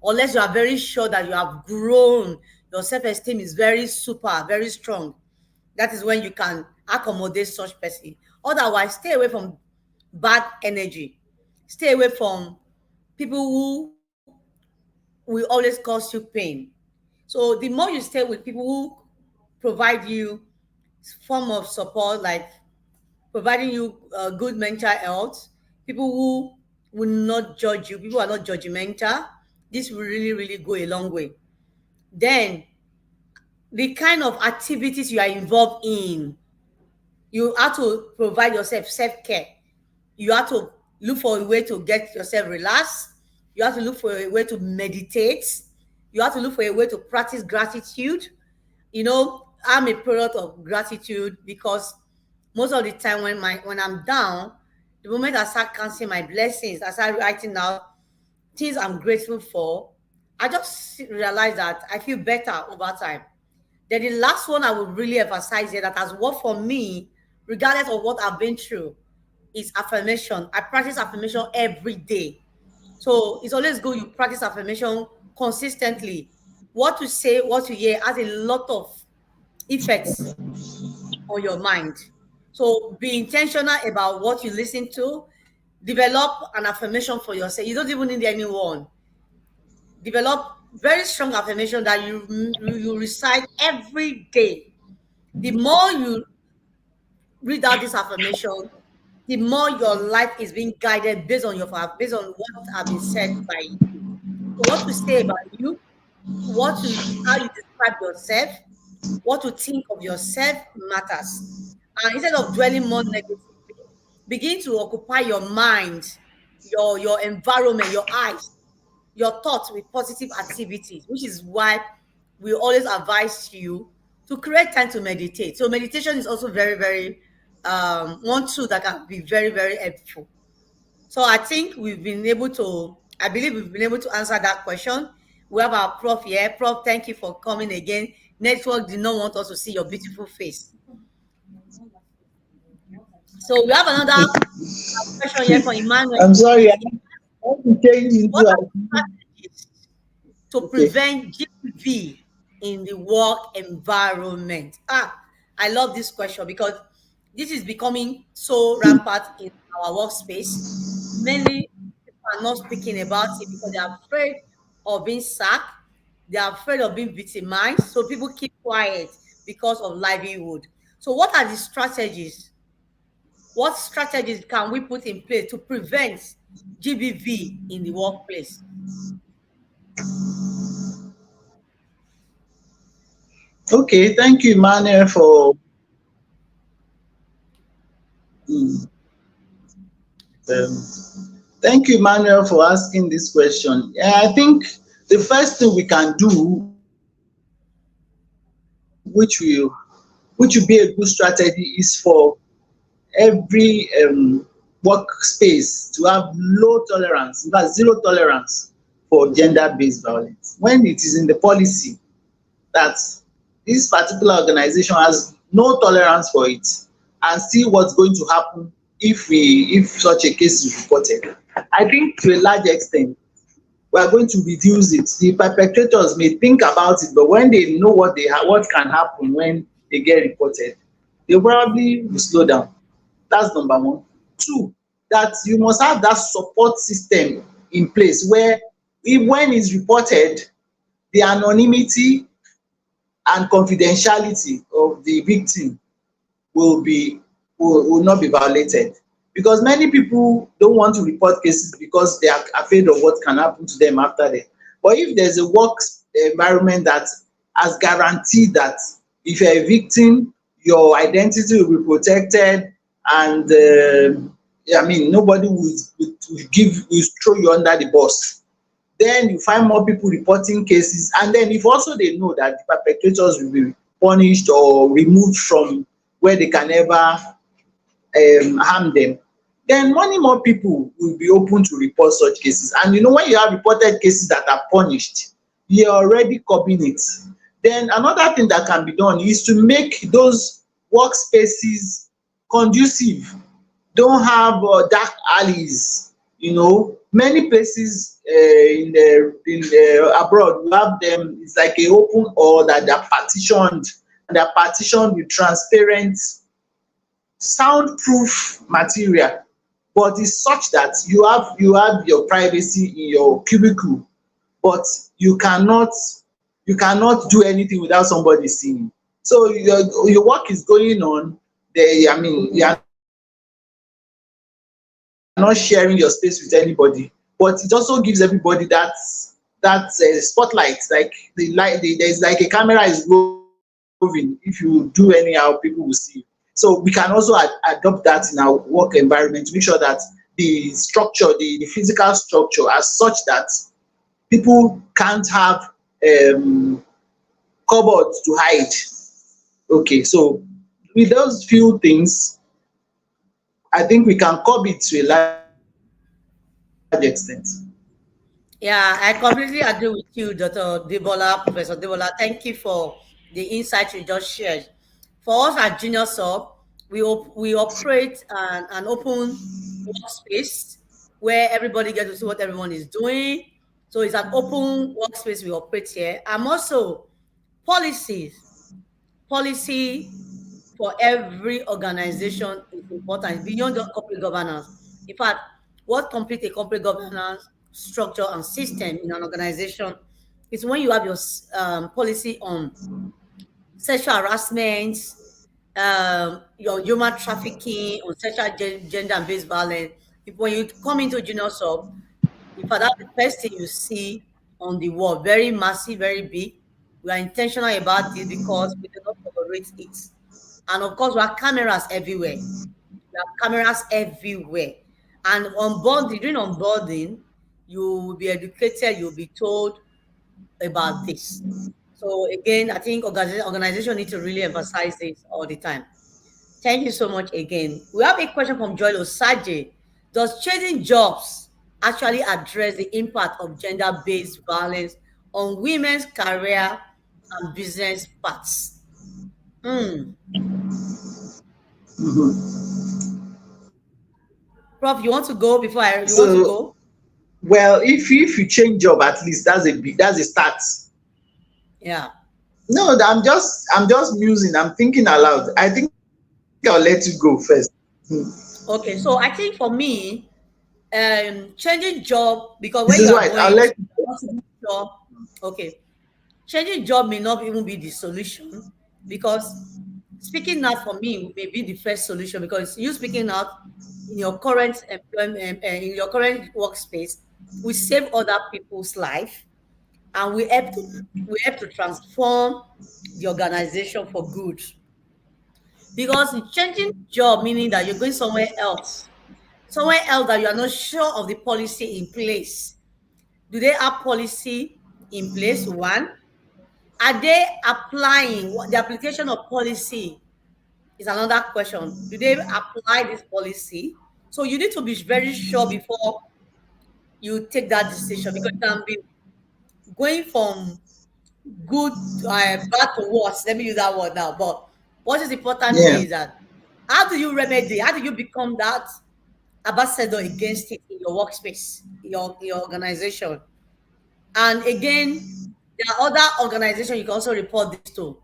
Unless you are very sure that you have grown, your self-esteem is very super, very strong. That is when you can accommodate such person. Otherwise, stay away from bad energy. Stay away from people who will always cause you pain. So the more you stay with people who provide you form of support, like providing you good mental health, people who will not judge you, people who are not judgmental, this will really, really go a long way. Then the kind of activities you are involved in, You have to provide yourself self-care. You have to look for a way to get yourself relaxed. You have to look for a way to meditate. You have to look for a way to practice gratitude. You know, I'm a product of gratitude because most of the time when I'm down, the moment I start counting my blessings, I start writing out things I'm grateful for, I just realize that I feel better over time. Then the last one I would really emphasize here that has worked for me, regardless of what I've been through, is affirmation. I practice affirmation every day. So it's always good you practice affirmation consistently. What you say, what you hear has a lot of effects on your mind. So be intentional about what you listen to. Develop an affirmation for yourself. You don't even need anyone. Develop very strong affirmation that you recite every day. The more you read out this affirmation, the more your life is being guided based on what have been said by you. So what to say about you, how you describe yourself, what to think of yourself matters. And instead of dwelling more negatively, begin to occupy your mind, your environment, your eyes, your thoughts with positive activities, which is why we always advise you to create time to meditate. So meditation is also very, very one tool that can be very, very helpful. So I think I believe we've been able to answer that question. We have our prof here. Prof, thank you for coming again. Network did not want us to see your beautiful face. So we have another question here from Emmanuel. I'm sorry. I want to change into What are the strategies to prevent GBV in the work environment? I love this question because this is becoming so rampant in our workspace. Many people are not speaking about it because they are afraid of being sacked. They are afraid of being victimized. So people keep quiet because of livelihood. So what are the strategies? What strategies can we put in place to prevent GBV in the workplace? Okay, thank you, Emmanuel, for thank you, Emmanuel, for asking this question. I think the first thing we can do, which will be a good strategy, is for every workspace to have low tolerance, in fact, zero tolerance for gender-based violence. When it is in the policy that this particular organization has no tolerance for it, and see what's going to happen if such a case is reported. I think to a large extent, we are going to reduce it. The perpetrators may think about it, but when they know what can happen when they get reported, they probably will slow down. That's number one. Two, that you must have that support system in place where when it's reported, the anonymity and confidentiality of the victim will not be violated. Because many people don't want to report cases because they are afraid of what can happen to them after that. But if there's a work environment that has guaranteed that if you're a victim, your identity will be protected, and nobody will throw you under the bus, then you find more people reporting cases. And then if also they know that the perpetrators will be punished or removed from where they can never harm them, then many more people will be open to report such cases. And when you have reported cases that are punished, you're already curbing it. Then another thing that can be done is to make those workspaces conducive. Don't have dark alleys. Many places abroad, you have them. It's like an open, or that they're partitioned, and they're partitioned with transparent, soundproof material. But it's such that you have your privacy in your cubicle, but you cannot do anything without somebody seeing. So your work is going on there. You are not sharing your space with anybody, but it also gives everybody that spotlight. Like there's like a camera is moving. If you do anyhow, people will see. So we can also adopt that in our work environment to make sure that the structure, the physical structure, as such that people can't have cupboards to hide. Okay, so with those few things, I think we can curb it to a large extent. Yeah, I completely agree with you, Dr. Debola, Professor Debola. Thank you for the insight you just shared. For us at Junior Sub, we operate an open workspace where everybody gets to see what everyone is doing. So it's an open workspace we operate here. I'm also policy for every organization is important beyond the corporate governance. In fact, what complete a corporate governance structure and system in an organization is when you have your policy on sexual harassment, your human trafficking, on sexual gender and based violence. When you come into Junior Sub, in fact, that's the first thing you see on the wall, very massive, very big. We are intentional about this because we do not tolerate it. And of course, we have cameras everywhere. We have cameras everywhere. And during onboarding, you will be educated, you'll be told about this. So again, I think organization need to really emphasize this all the time. Thank you so much again. We have a question from Joel Osaje. Does changing jobs actually address the impact of gender-based violence on women's career and business paths? Prof, you want to go before want to go? Well, if you change job, at least that's a start. Yeah. No, I'm just musing. I'm thinking aloud. I think I'll let you go first. Okay, so I think for me, changing job, because when This is you right. are I'll going let you. job, okay, changing job may not even be the solution, because speaking out for me may be the first solution, because you speaking out in your current employment, in your current workspace, we save other people's life, and we have to transform the organization for good. Because changing job meaning that you're going somewhere else that you are not sure of the policy in place. Do they have policy in place? One, are they applying the application of policy? Is another question. Do they apply this policy? So you need to be very sure before you take that decision, because it can be going from good bad to worse. Let me use that word now. But what is important here is that how do you remedy? How do you become that ambassador against it in your workspace, your organization? And again, there are other organizations you can also report this to.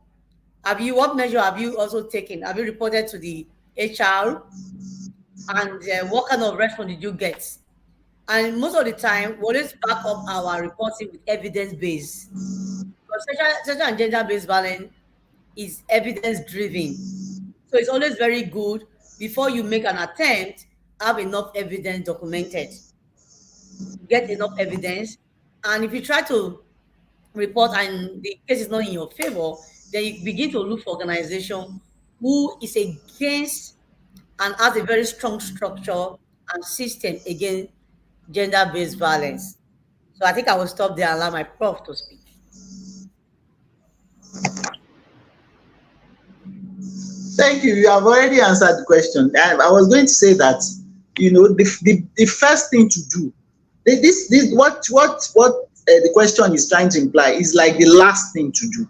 What measure have you also taken? Have you reported to the HR? And what kind of response did you get? And most of the time, we always back up our reporting with evidence-based. Because sexual and gender-based violence is evidence-driven. So it's always very good, before you make an attempt, have enough evidence documented. Get enough evidence. And if you try to report and the case is not in your favor, then you begin to look for organization who is against and has a very strong structure and system against gender-based violence. So I think I will stop there and allow my prof to speak. Thank you. You have already answered the question. I was going to say that, the first thing to do, what the question is trying to imply is like the last thing to do.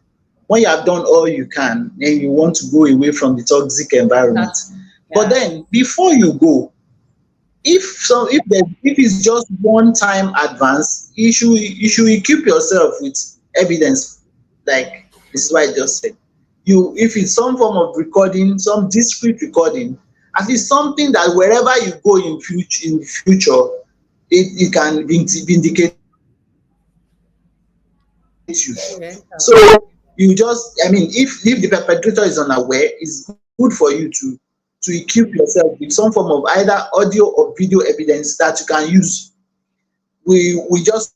When you have done all you can and you want to go away from the toxic environment. But then before you go, if it's just one time advance, you should equip yourself with evidence. Like this is what I just said. If it's some form of recording, some discrete recording, at least something that wherever you go in the future, it can vindicate you. So you just, if the perpetrator is unaware, it's good for you to equip yourself with some form of either audio or video evidence that you can use. We just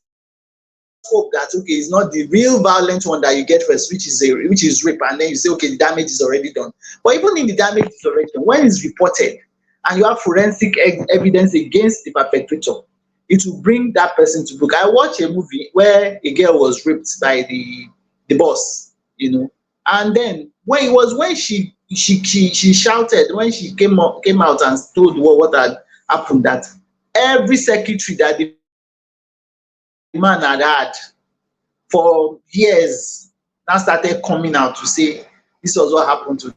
hope that okay, it's not the real violent one that you get first, which is rape, and then you say okay, the damage is already done. But even in the damage is already done, when it's reported and you have forensic evidence against the perpetrator, it will bring that person to book. I watched a movie where a girl was raped by the boss, and then when she shouted, when she came out and told the world what had happened, that every secretary that the man had for years now started coming out to say this was what happened to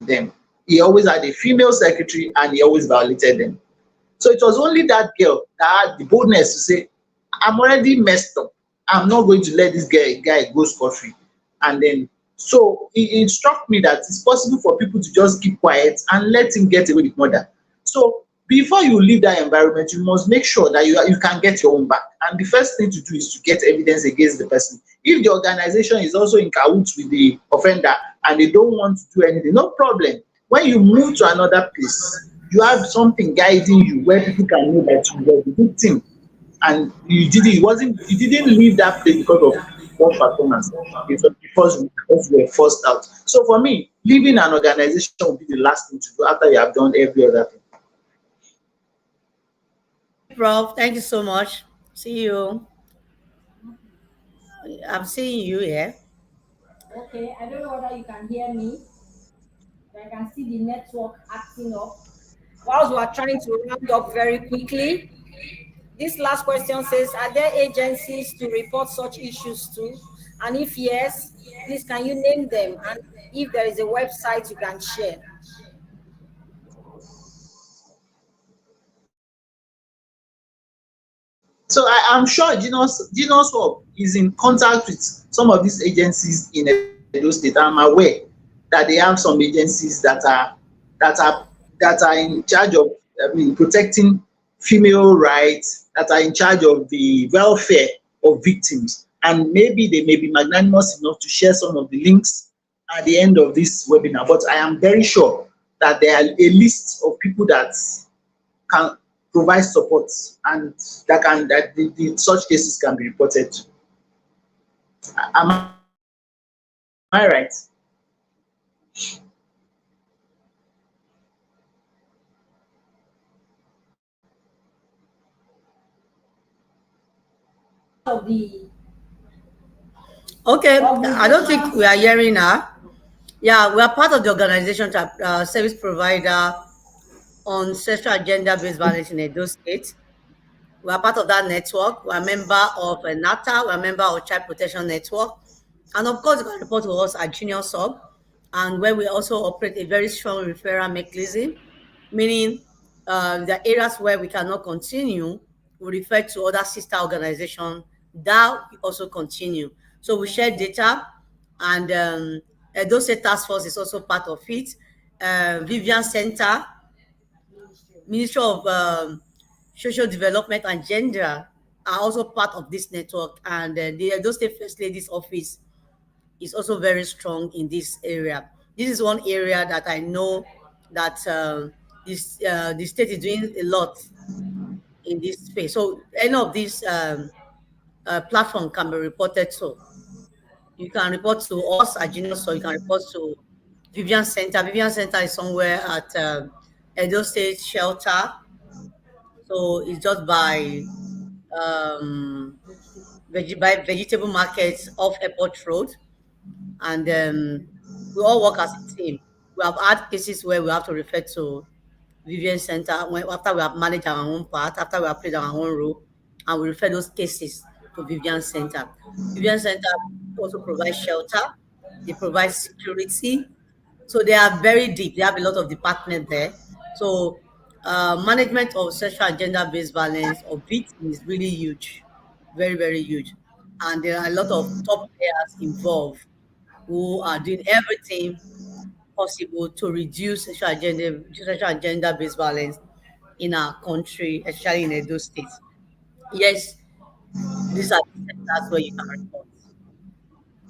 them. He always had a female secretary and he always violated them. So it was only that girl that had the boldness to say, I'm already messed up. I'm not going to let this guy go scot-free. And then, so it struck me that it's possible for people to just keep quiet and let him get away with murder. So before you leave that environment, you must make sure that you can get your own back. And the first thing to do is to get evidence against the person. If the organization is also in cahoots with the offender and they don't want to do anything, no problem. When you move to another place, you have something guiding you where people can know that you were the victim and you didn't leave that place because of one performance. It was because you were forced out. So for me, leaving an organization will be the last thing to do after you have done every other thing. Prof, thank you so much. See you. I'm seeing you here. Okay, I don't know whether you can hear me. I can see the network acting up. Whilst we are trying to round up very quickly, this last question says, are there agencies to report such issues to? And if yes, please can you name them? And if there is a website you can share. So I'm sure Genius Hub is in contact with some of these agencies in Edo State. I'm aware that they have some agencies that are in charge of protecting female rights, that are in charge of the welfare of victims. And maybe they may be magnanimous enough to share some of the links at the end of this webinar. But I am very sure that there are a list of people that can provide support and that the such cases can be reported. Am I right? Okay, I don't think we are hearing her. Yeah, we are part of the organization service provider on sexual and gender-based violence in Edo State. We are part of that network. We are a member of NATA. We are a member of Child Protection Network. And of course, you can report to us at Genius Hub, and where we also operate a very strong referral mechanism, meaning the areas where we cannot continue, we refer to other sister organizations that we also continue. So we share data, and Edo State Task Force is also part of it. Vivian Center, Ministry of Social Development and Gender are also part of this network, and the Edo State First Lady's office is also very strong in this area. This is one area that I know that the state is doing a lot in this space. So any of these platform can be reported to. You can report to us at Genius, or you can report to Vivian Center. Vivian Center is somewhere at Edo State Shelter. So it's just by vegetable markets off Airport Road. And we all work as a team. We have had cases where we have to refer to Vivian Center after we have managed our own part, after we have played our own role, and we refer those cases to Vivian Center. Vivian Center also provides shelter, they provide security. So they are very deep. They have a lot of department there. So management of sexual and gender-based violence or victims is really huge, very, very huge. And there are a lot of top players involved who are doing everything possible to reduce sexual and gender-based violence in our country, especially in Edo State. Yes, these are the centers where you can report.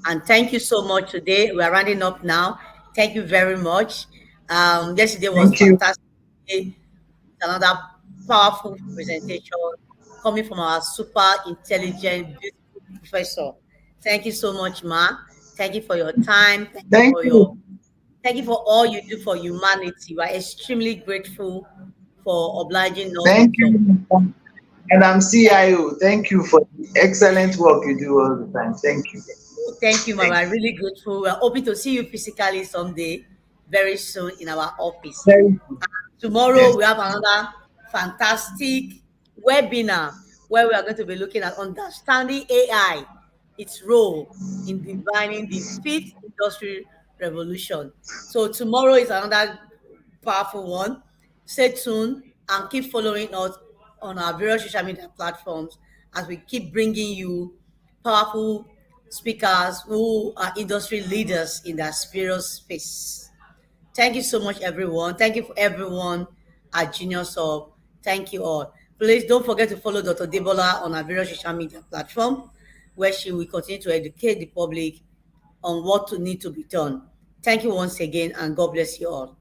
And thank you so much today. We are rounding up now. Thank you very much. Yesterday was fantastic. Another powerful presentation coming from our super intelligent, beautiful Professor. Thank you so much, Ma. Thank you for your time. Thank you. Thank you for all you do for humanity. We're extremely grateful for obliging us. Thank you. And I'm CIO. Thank you for the excellent work you do all the time. Thank you. Thank you, Mama. I'm really grateful. We're hoping to see you physically someday, very soon in our office. Tomorrow, Yes. we have another fantastic webinar where we are going to be looking at understanding AI, its role in defining the fifth industrial revolution. So tomorrow is another powerful one. Stay tuned and keep following us on our various social media platforms as we keep bringing you powerful speakers who are industry leaders in their various space. Thank you so much, everyone. Thank you for everyone at Genius Hub. Thank you all. Please don't forget to follow Dr. Debola on our various social media platform, where she will continue to educate the public on what to need to be done. Thank you once again, and God bless you all.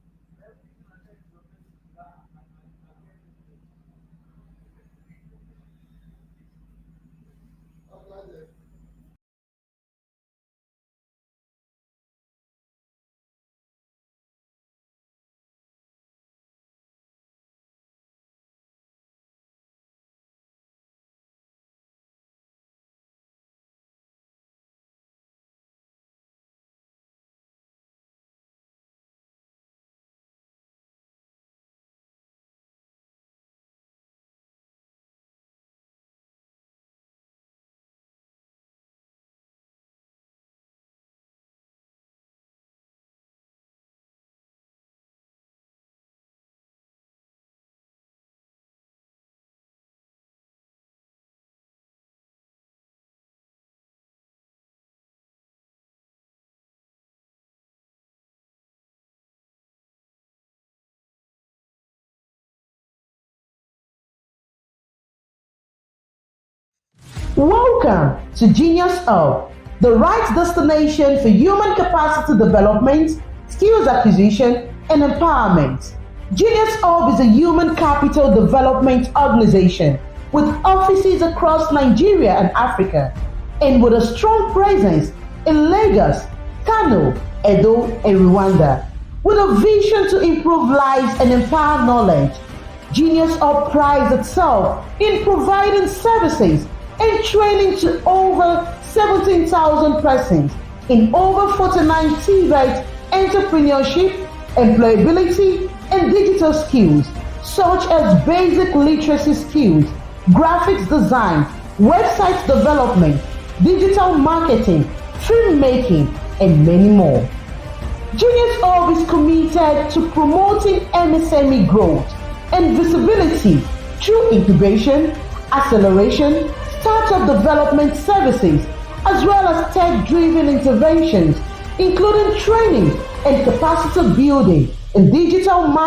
Welcome to Genius Hub, the right destination for human capacity development, skills acquisition, and empowerment. Genius Hub is a human capital development organization with offices across Nigeria and Africa, and with a strong presence in Lagos, Kano, Edo, and Rwanda. With a vision to improve lives and empower knowledge, Genius Hub prides itself in providing services and training to over 17,000 persons in over 49 TVET entrepreneurship, employability, and digital skills, such as basic literacy skills, graphics design, website development, digital marketing, filmmaking, and many more. Genius Hub is committed to promoting MSME growth and visibility through incubation, acceleration, startup development services, as well as tech-driven interventions, including training and capacity building in digital marketing.